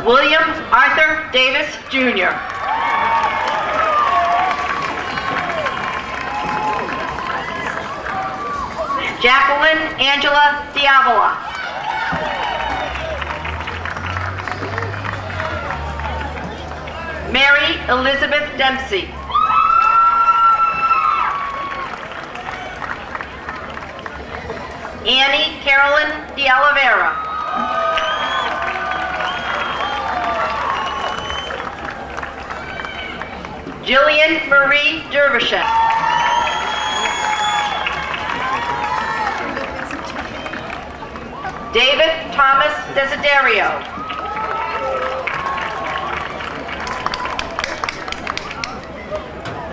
William Arthur Davis, Jr. Jacqueline Angela Diavola. Mary Elizabeth Dempsey. Annie Carolyn de Oliveira. Jillian Marie Dervishen. David Thomas Desiderio.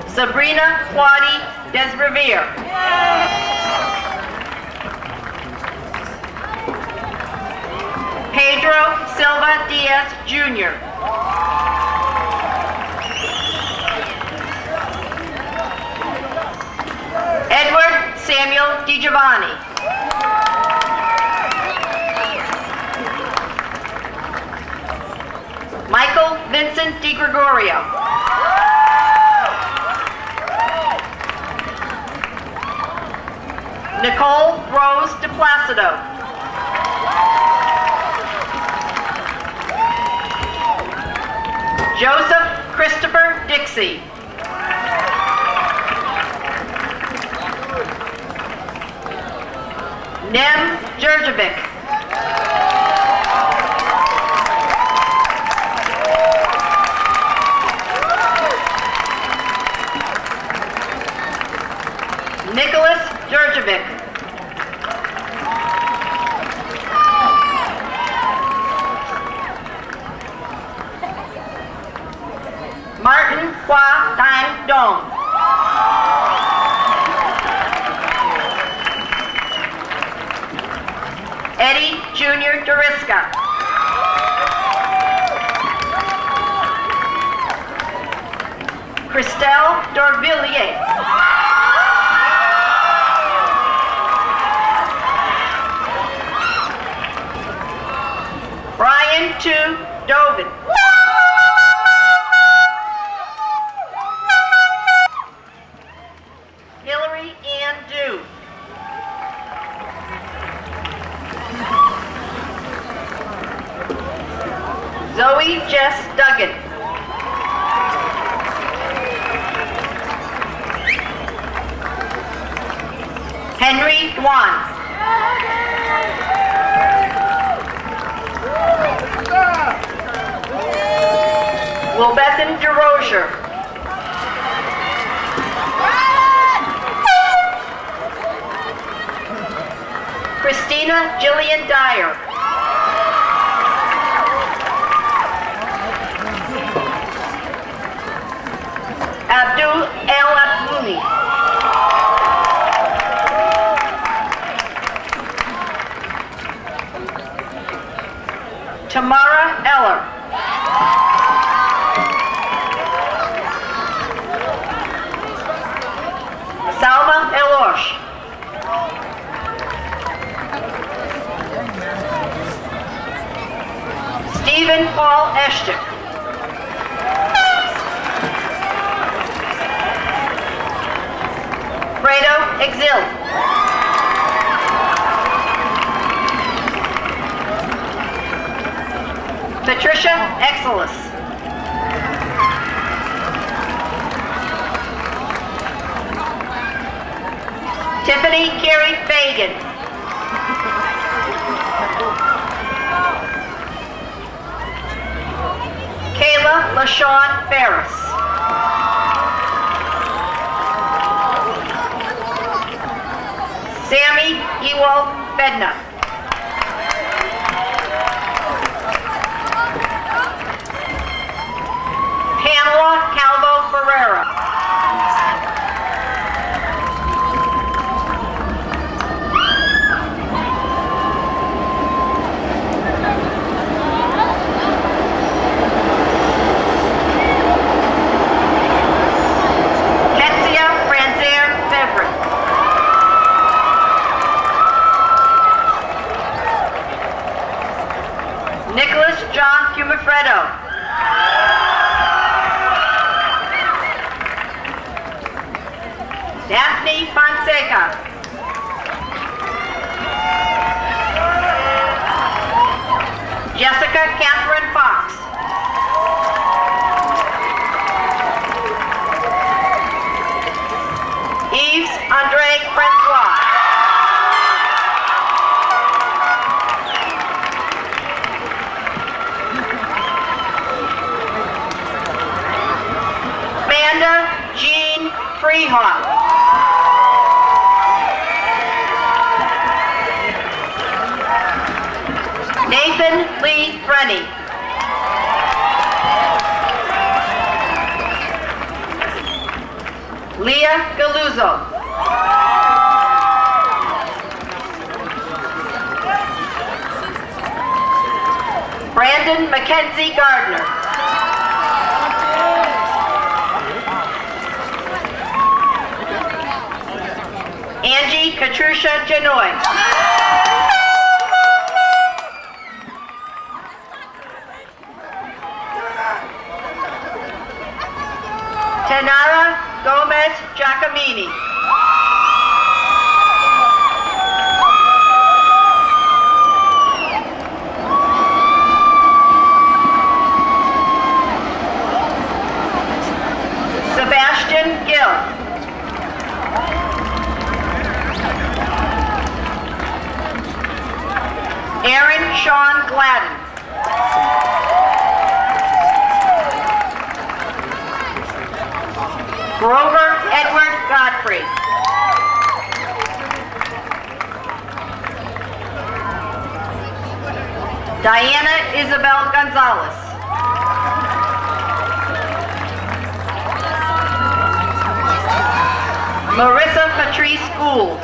Sabrina Claudie Desrevere. Pedro Silva Diaz, Jr. Edward Samuel DiGiovanni. Michael Vincent DiGregorio. Nicole Rose de Placido. Joseph Christopher Dixie. Nem Jurjevic. Nicholas Jurjevic. Martin Hua Dang Dong. Eddie Jr. Deriska. Christelle Dorvilliers. N2 Doan. Hillary Ann Dew. Zoe Jess Duggan. Henry Dwan. Wilbethan DeRozier. Christina Jillian Dyer. Abdul El Abdouni. Tamara Eller. Salma Elosh. Stephen Paul Eshtick. Fredo Exil. Patricia Exelis. Tiffany Carey Fagan. Kayla LaShawn Ferris. Sammy Ewald Bedna. Pamela Calvo Ferreira. Ketsia Franzer Fevre. Nicholas John Cumafredo. Daphne Fonseca. Jessica Catherine Fox. Yves Andre Francois. Amanda Jean Freehoff. Nathan Lee Frenny. Leah Galuzzo. Brandon Mackenzie Gardner. Angie Katrusha Janoy. Tanara Gomez Giacomini. Sebastian Gill. Aaron Sean Gladden. Grover Edward Godfrey. Diana Isabel Gonzalez. Marissa Patrice Gould.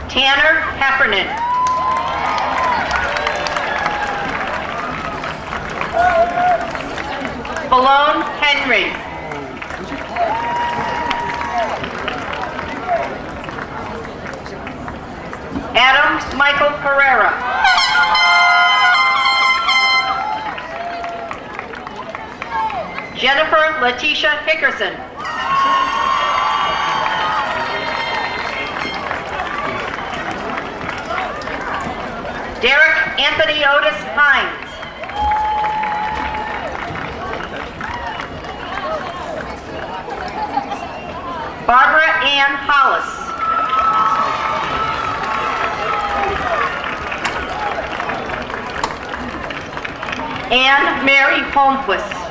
Tanner Heffernan. Malone Henry. Adam Michael Pereira. Jennifer Letitia Hickerson. Derek Anthony Otis Hines. Barbara Ann Hollis. Anne Mary Holmquist.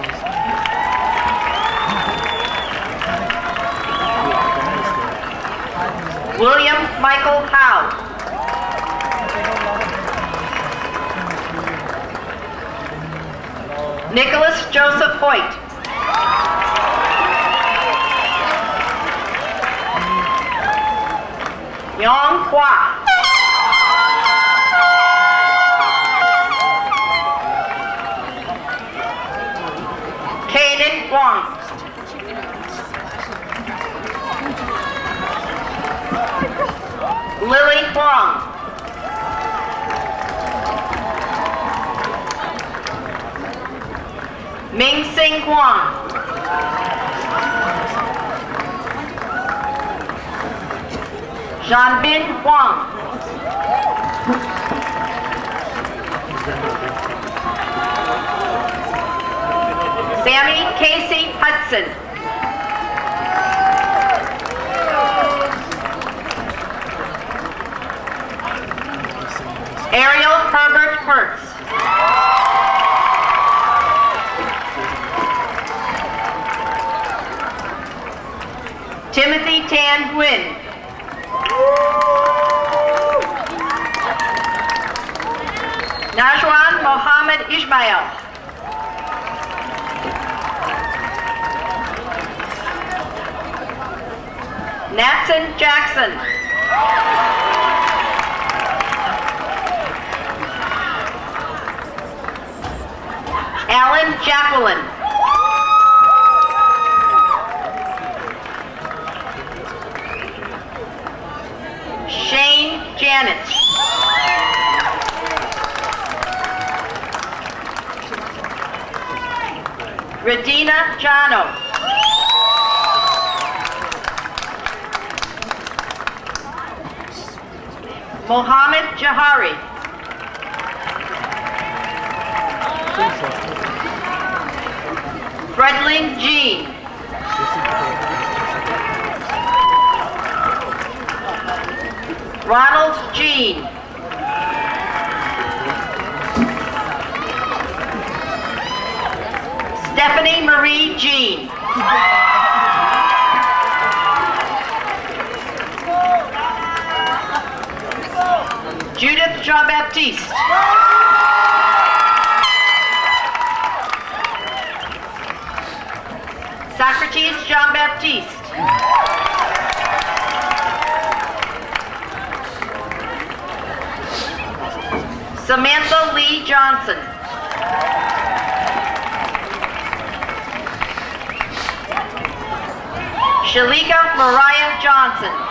William Michael Howe. Nicholas Joseph Hoyt. Yong Hua. Kaden Wong. Lily Huang. Ming Sing Huang. Jeanbin Huang. Sammy Casey Hudson. Ariel Herbert Hertz. Timothy Tan Nguyen. Najwan Mohammed Ismail. Natson Jackson. Alan Jacqueline. Shane Janet. Radina Jano. Mohammed Jahari. Fredling Jean. Ronald Jean. Stephanie Marie Jean. Judith Jean-Baptiste. Socrates Jean-Baptiste. Samantha Lee Johnson. Shalika Mariah Johnson.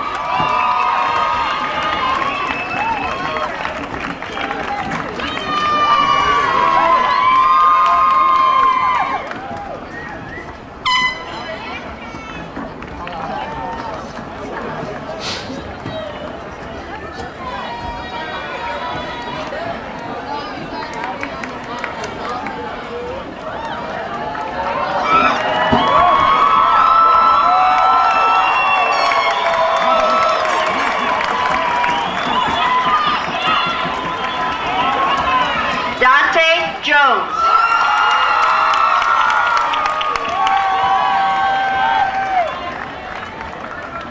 Jones.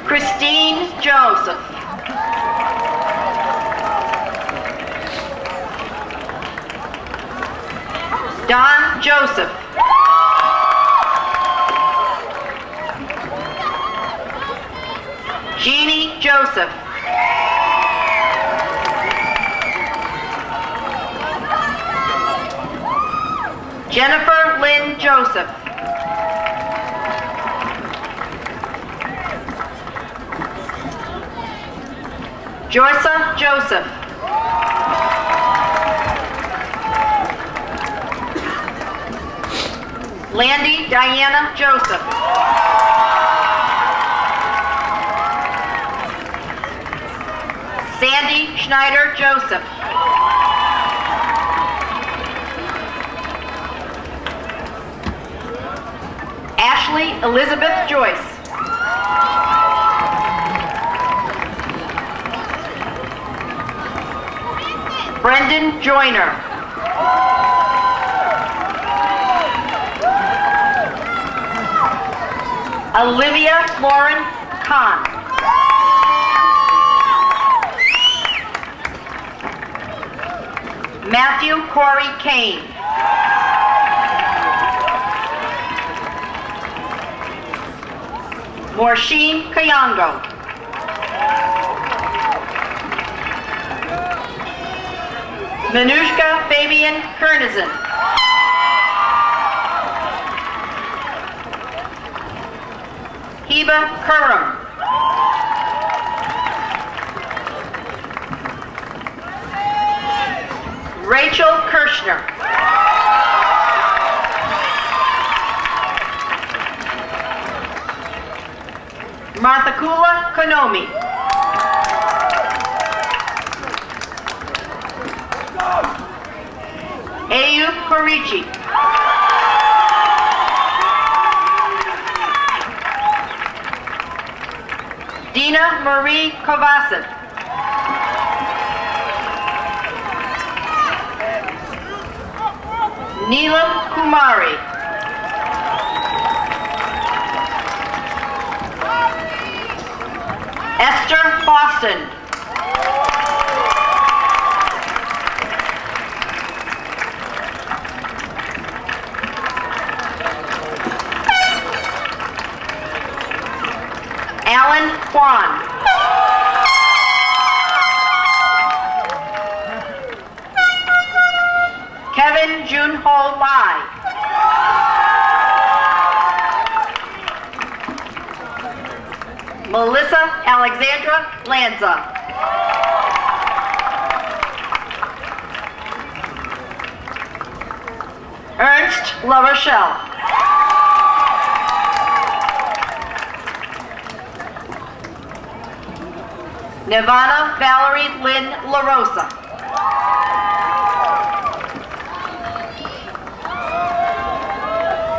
Christine Joseph. Don Joseph. Jeannie Joseph. Jennifer Lynn Joseph. Joyce Joseph. Landy Diana Joseph. Sandy Schneider Joseph. Ashley Elizabeth Joyce. Brendan Joyner. Olivia Lauren Kahn. Matthew Corey Kane. Morsheen Kayango. Manushka Fabian Kernizan. Heba Kurum. Rachel Kirshner. Martha Kula Konomi. Ayu Korichi. Dina Marie Kovacev. Neelam Kumari. Esther Boston. Alan Kwan. Kevin Junho Lai. Melissa Alexandra Lanza. Ernst La Rochelle. Nirvana Valerie Lynn La Rosa.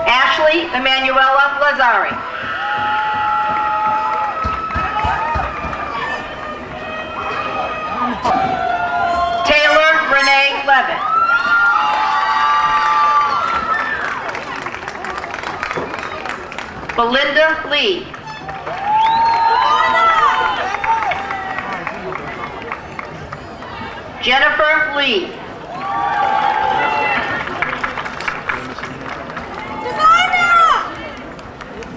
Ashley Emanuela Lazari. Taylor Renee Levitt. Belinda Lee. Jennifer Lee.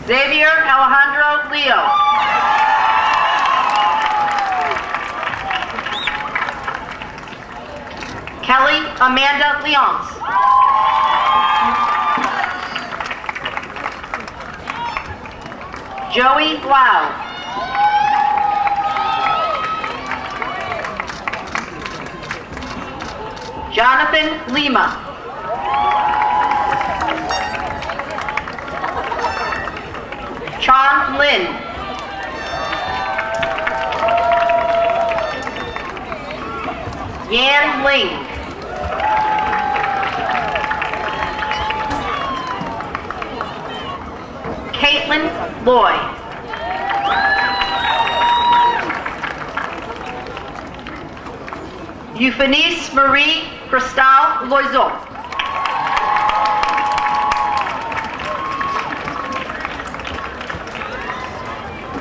Xavier Alejandro Leo. Kelly Amanda Leons. Joey Lau. Jonathan Lima. Chan Lin. Yan Ling. Caitlin Loy. Euphenice Marie Cristal Loiseau.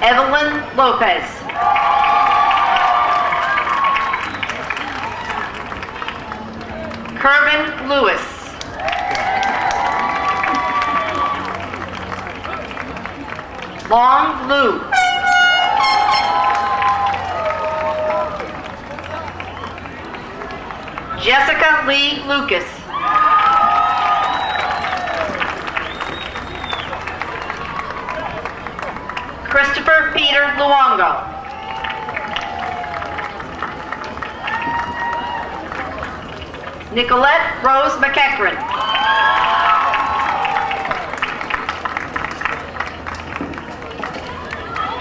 Evelyn Lopez. Kervin Lewis. Long Lu. Jessica Lee Lucas. Christopher Peter Luongo. Nicolette Rose McEachran.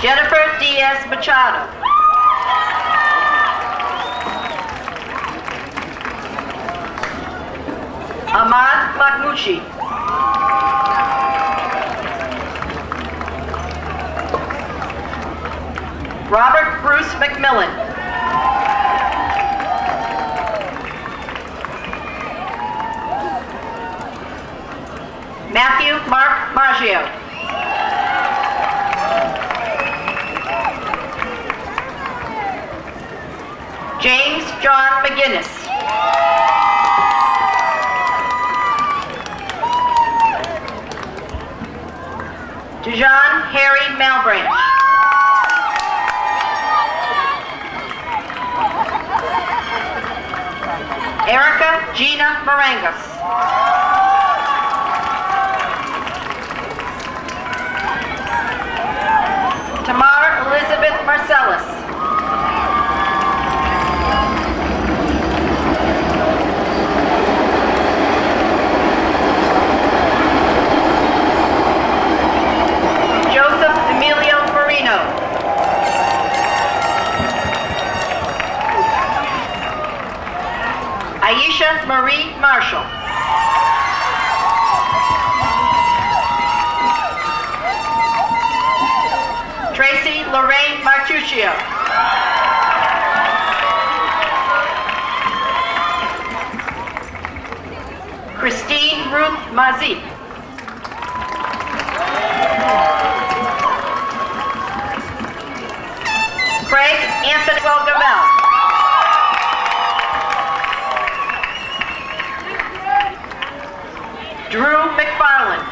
Jennifer Diaz Machado. Ahmad Makmouchi. Robert Bruce McMillan. Matthew Mark Maggio. James John McGinnis. Dejan Harry Malbranch. Erica Gina Marangas. Tamara Elizabeth Marcellus. Joseph Emilio Marino. Aisha Marie Marshall. Tracy Lorraine Martuccio. Christine Ruth Mazie. Craig Anthony Gavel. Drew McFarland.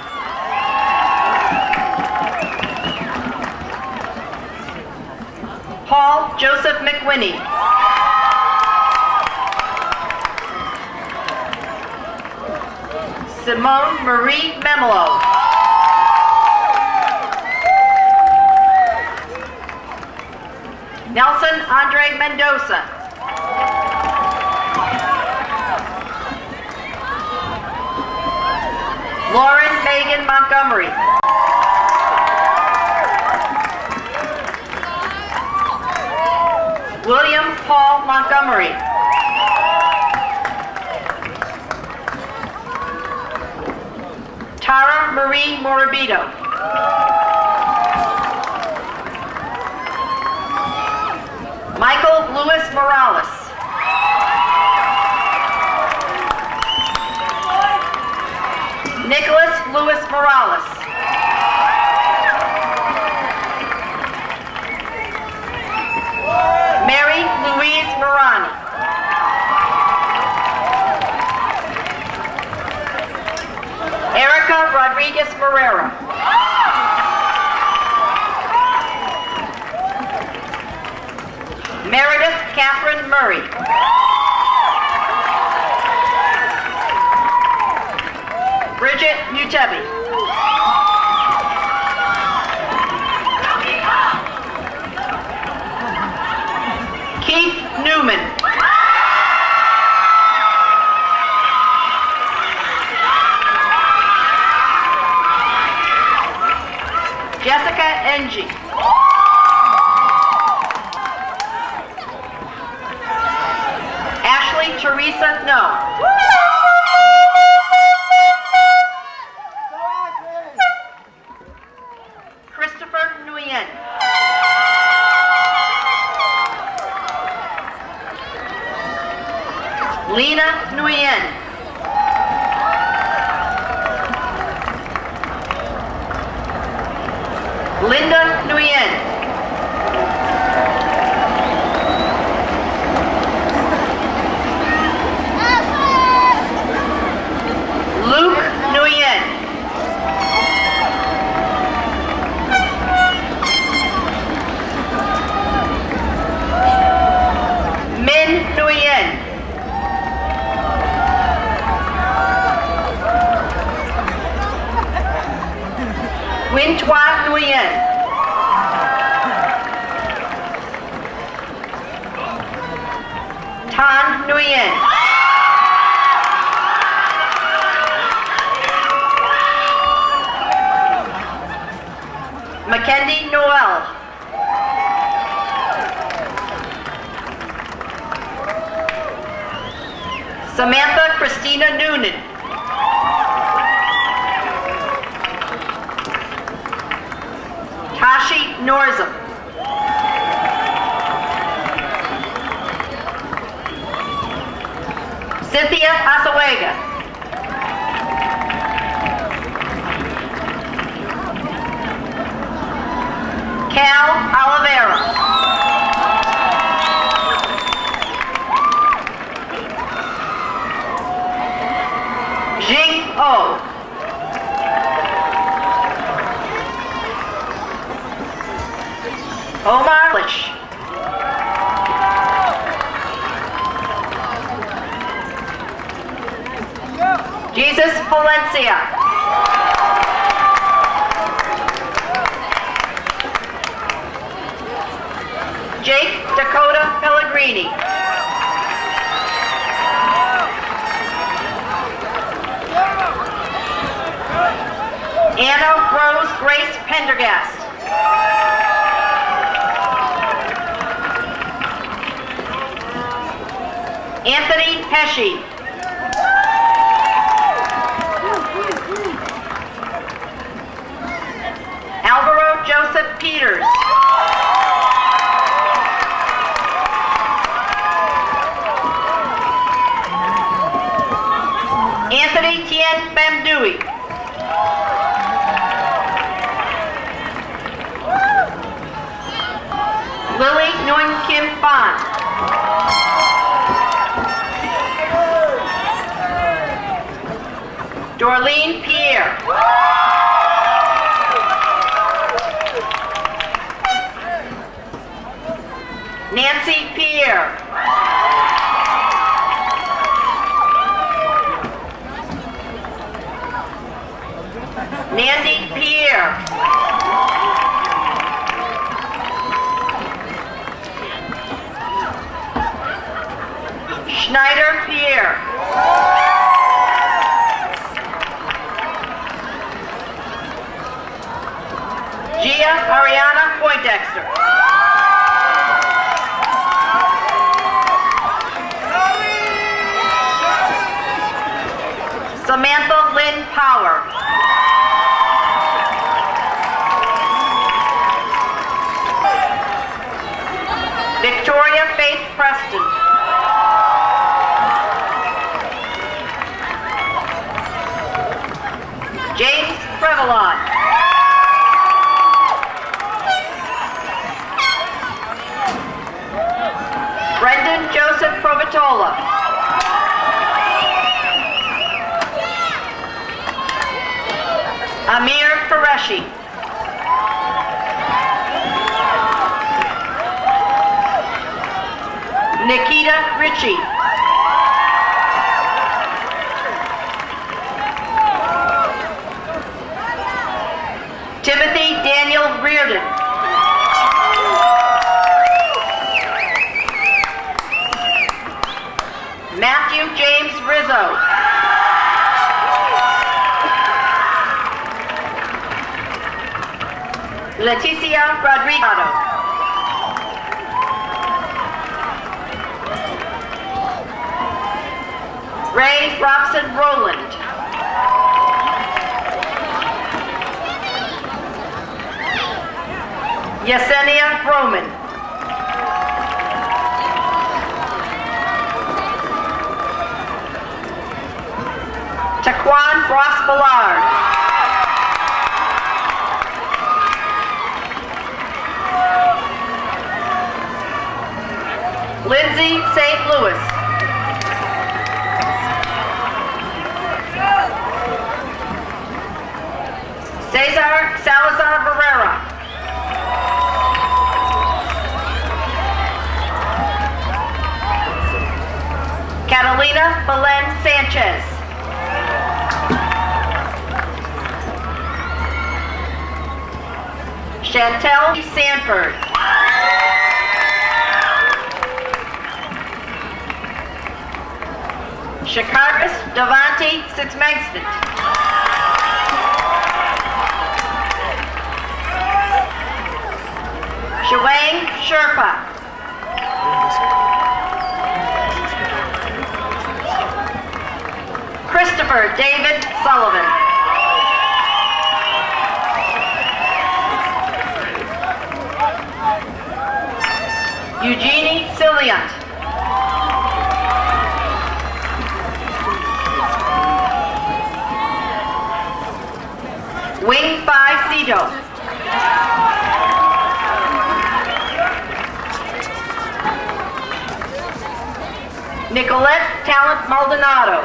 Paul Joseph McWhinney. Simone Marie Memelo. Nelson Andre Mendoza. Lauren Megan Montgomery. William Paul Montgomery. Tara Marie Morabito. Michael Louis Morales. Nicholas Louis Morales. Mary Louise Morani. Erica Rodriguez Morera. Meredith Catherine Murray. Bridget Mutebi. Keith Newman. Jessica Ng. Ashley Teresa No. Christopher Nguyen. Lena Nguyen. Linda Nguyen. Luke Nguyen. Min Nguyen. Wintwa Nguyen. Tan Nguyen. Mackenzie Noel. Samantha Christina Noonan. Tashi Norzum. Cynthia Asawega. Cal Oliveira. Jing O. Omar Lish. Jesus Valencia. Jake Dakota Pellegrini. Anna Rose Grace Pendergast. Anthony Pesci. Alvaro Joseph Peters. Anthony Tien Pham Duy. Lily Nguyen Kim Phan. Dorleen Pierre. Nancy Pierre. Nandy Pierre. Schneider Pierre. Gia Ariana Poindexter. Samantha Lynn Power. Victoria Faith Preston. James Prevalon. Brendan Joseph Provitola. Amir Qureshi. Nikita Ritchie. Timothy Daniel Reardon. Matthew James Rizzo. Leticia Rodrigo. Ray Robson Rowland. Yesenia Roman. Taquan Ross Ballard. Lindsay St. Louis. Cesar Salazar Barrera. Catalina Belen Sanchez. Chantel Sanford. Shakaris Devante Sixmangston. Shawang Sherpa. Christopher David Sullivan. Eugenie Silliant. Wing Phi Cito. Nicolette Talent Maldonado.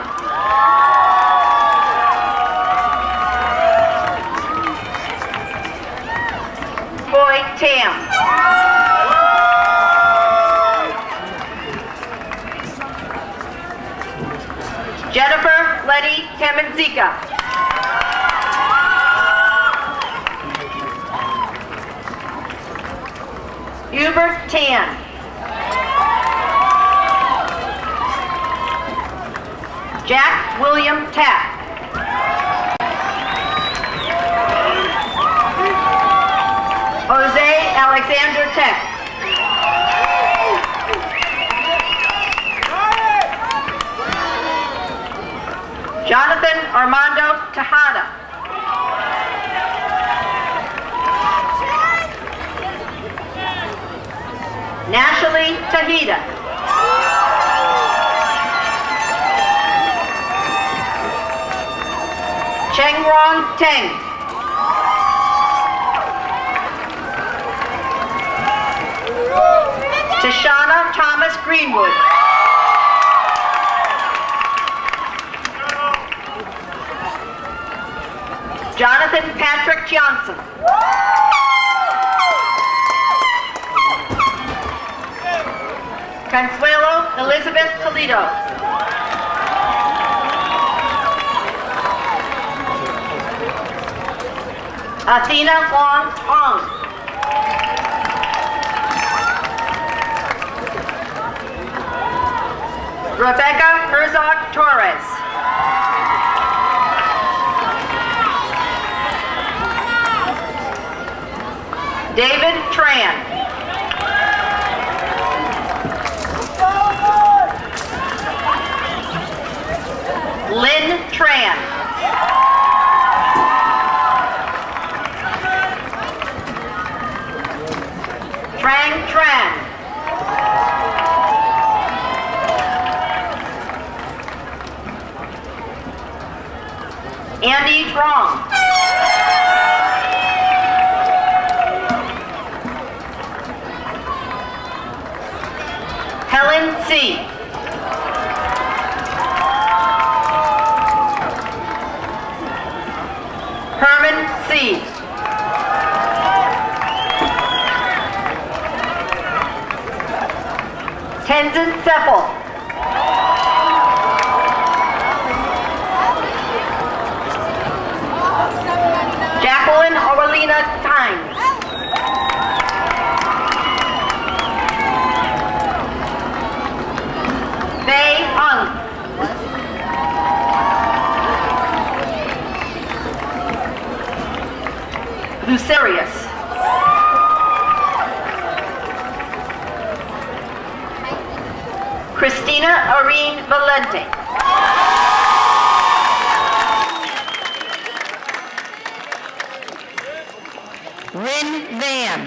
Boy Tam. Jennifer Letty Tamanzika. Hubert Tan. Jack William Tapp. Jose Alexander Tech. Jonathan Armando Tejada. Nashali Tahida. Chengrong Teng. Tashana Thomas Greenwood. Jonathan Patrick Johnson. Consuelo Elizabeth Toledo. Athena Wong Ong. Rebecca Herzog Torres. David Tran. Lynn Tran. Trang Tran. Andy Trong. Helen C. Herman C. Tenzin Seppel. Jacqueline Aurelina Times. Bei Ung. Lucerius. Christina Irene Valente. Rin Van.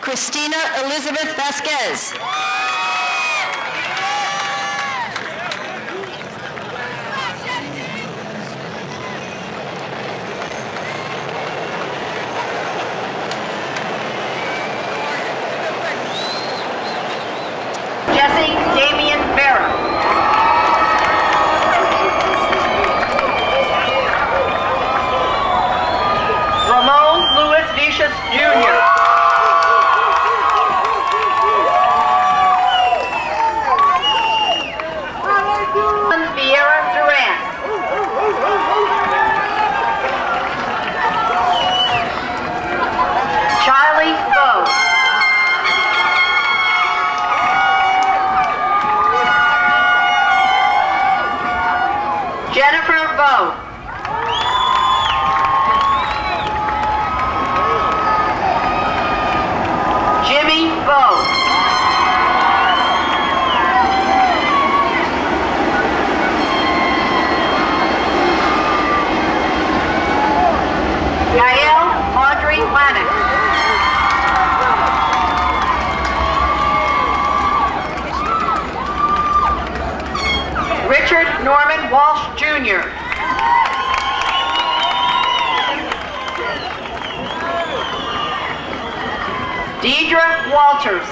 Christina Elizabeth Vasquez. Jesse Damian Vera. Ramon Louis Vicious Jr. Vieira Duran. Charlie Bowe. Jennifer Bowe. Deidre Walters.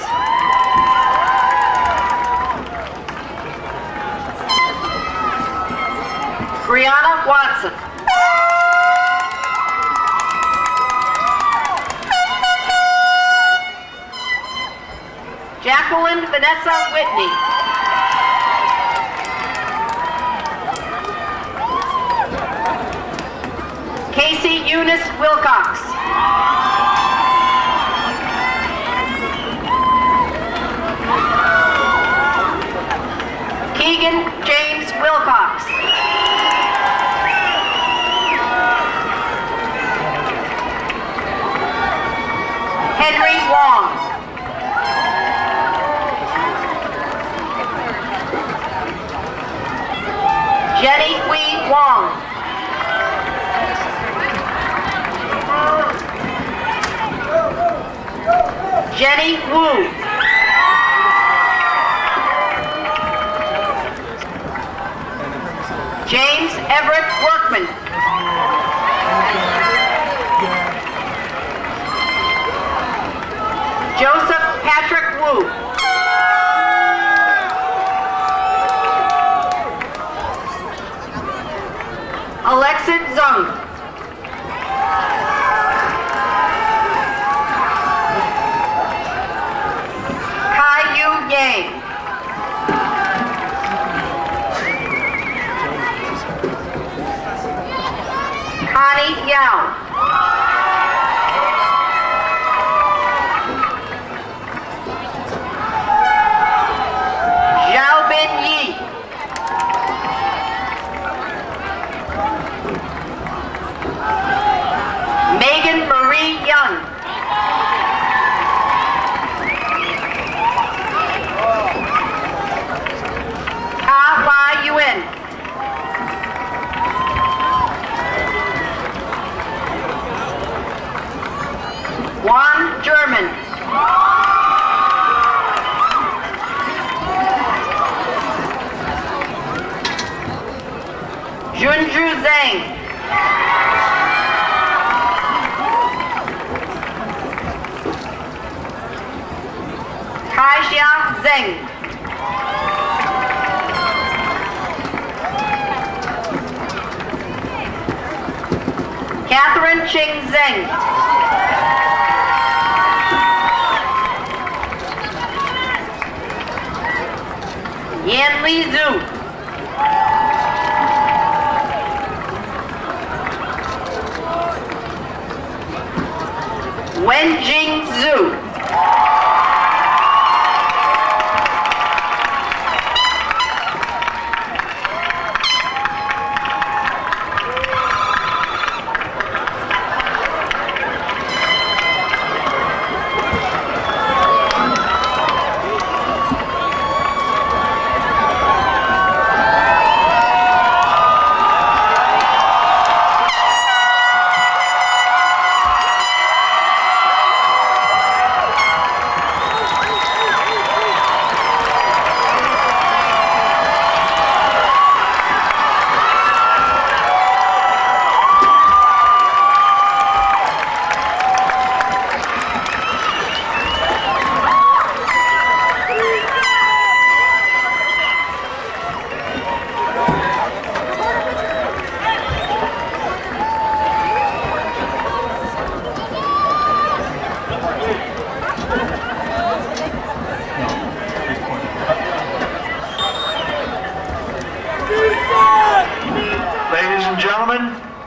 Brianna Watson. Jacqueline Vanessa Whitney. Casey Eunice Wilcox. Keegan James Wilcox. Henry Wong. Jenny Wee Wong. Jenny Wu. James Everett Workman. Joseph Patrick Wu. Alexis Zung. Kai Yu Yang. Connie Yao. Zhao Bin Yi. Megan Marie Young. Ka Hua Yuen. Juan German. Junju Zhang. Kaixia Zheng. Catherine Ching Zheng. Yan Li Zhu. Wenjing Zhu.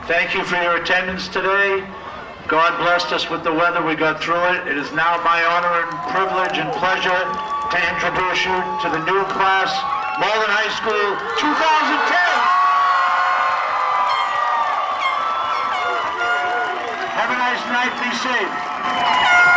Thank you for your attendance today. God blessed us with the weather. We got through it. It is now my honor and privilege and pleasure to introduce you to the new class, Malden High School 2010. Have a nice night. Be safe.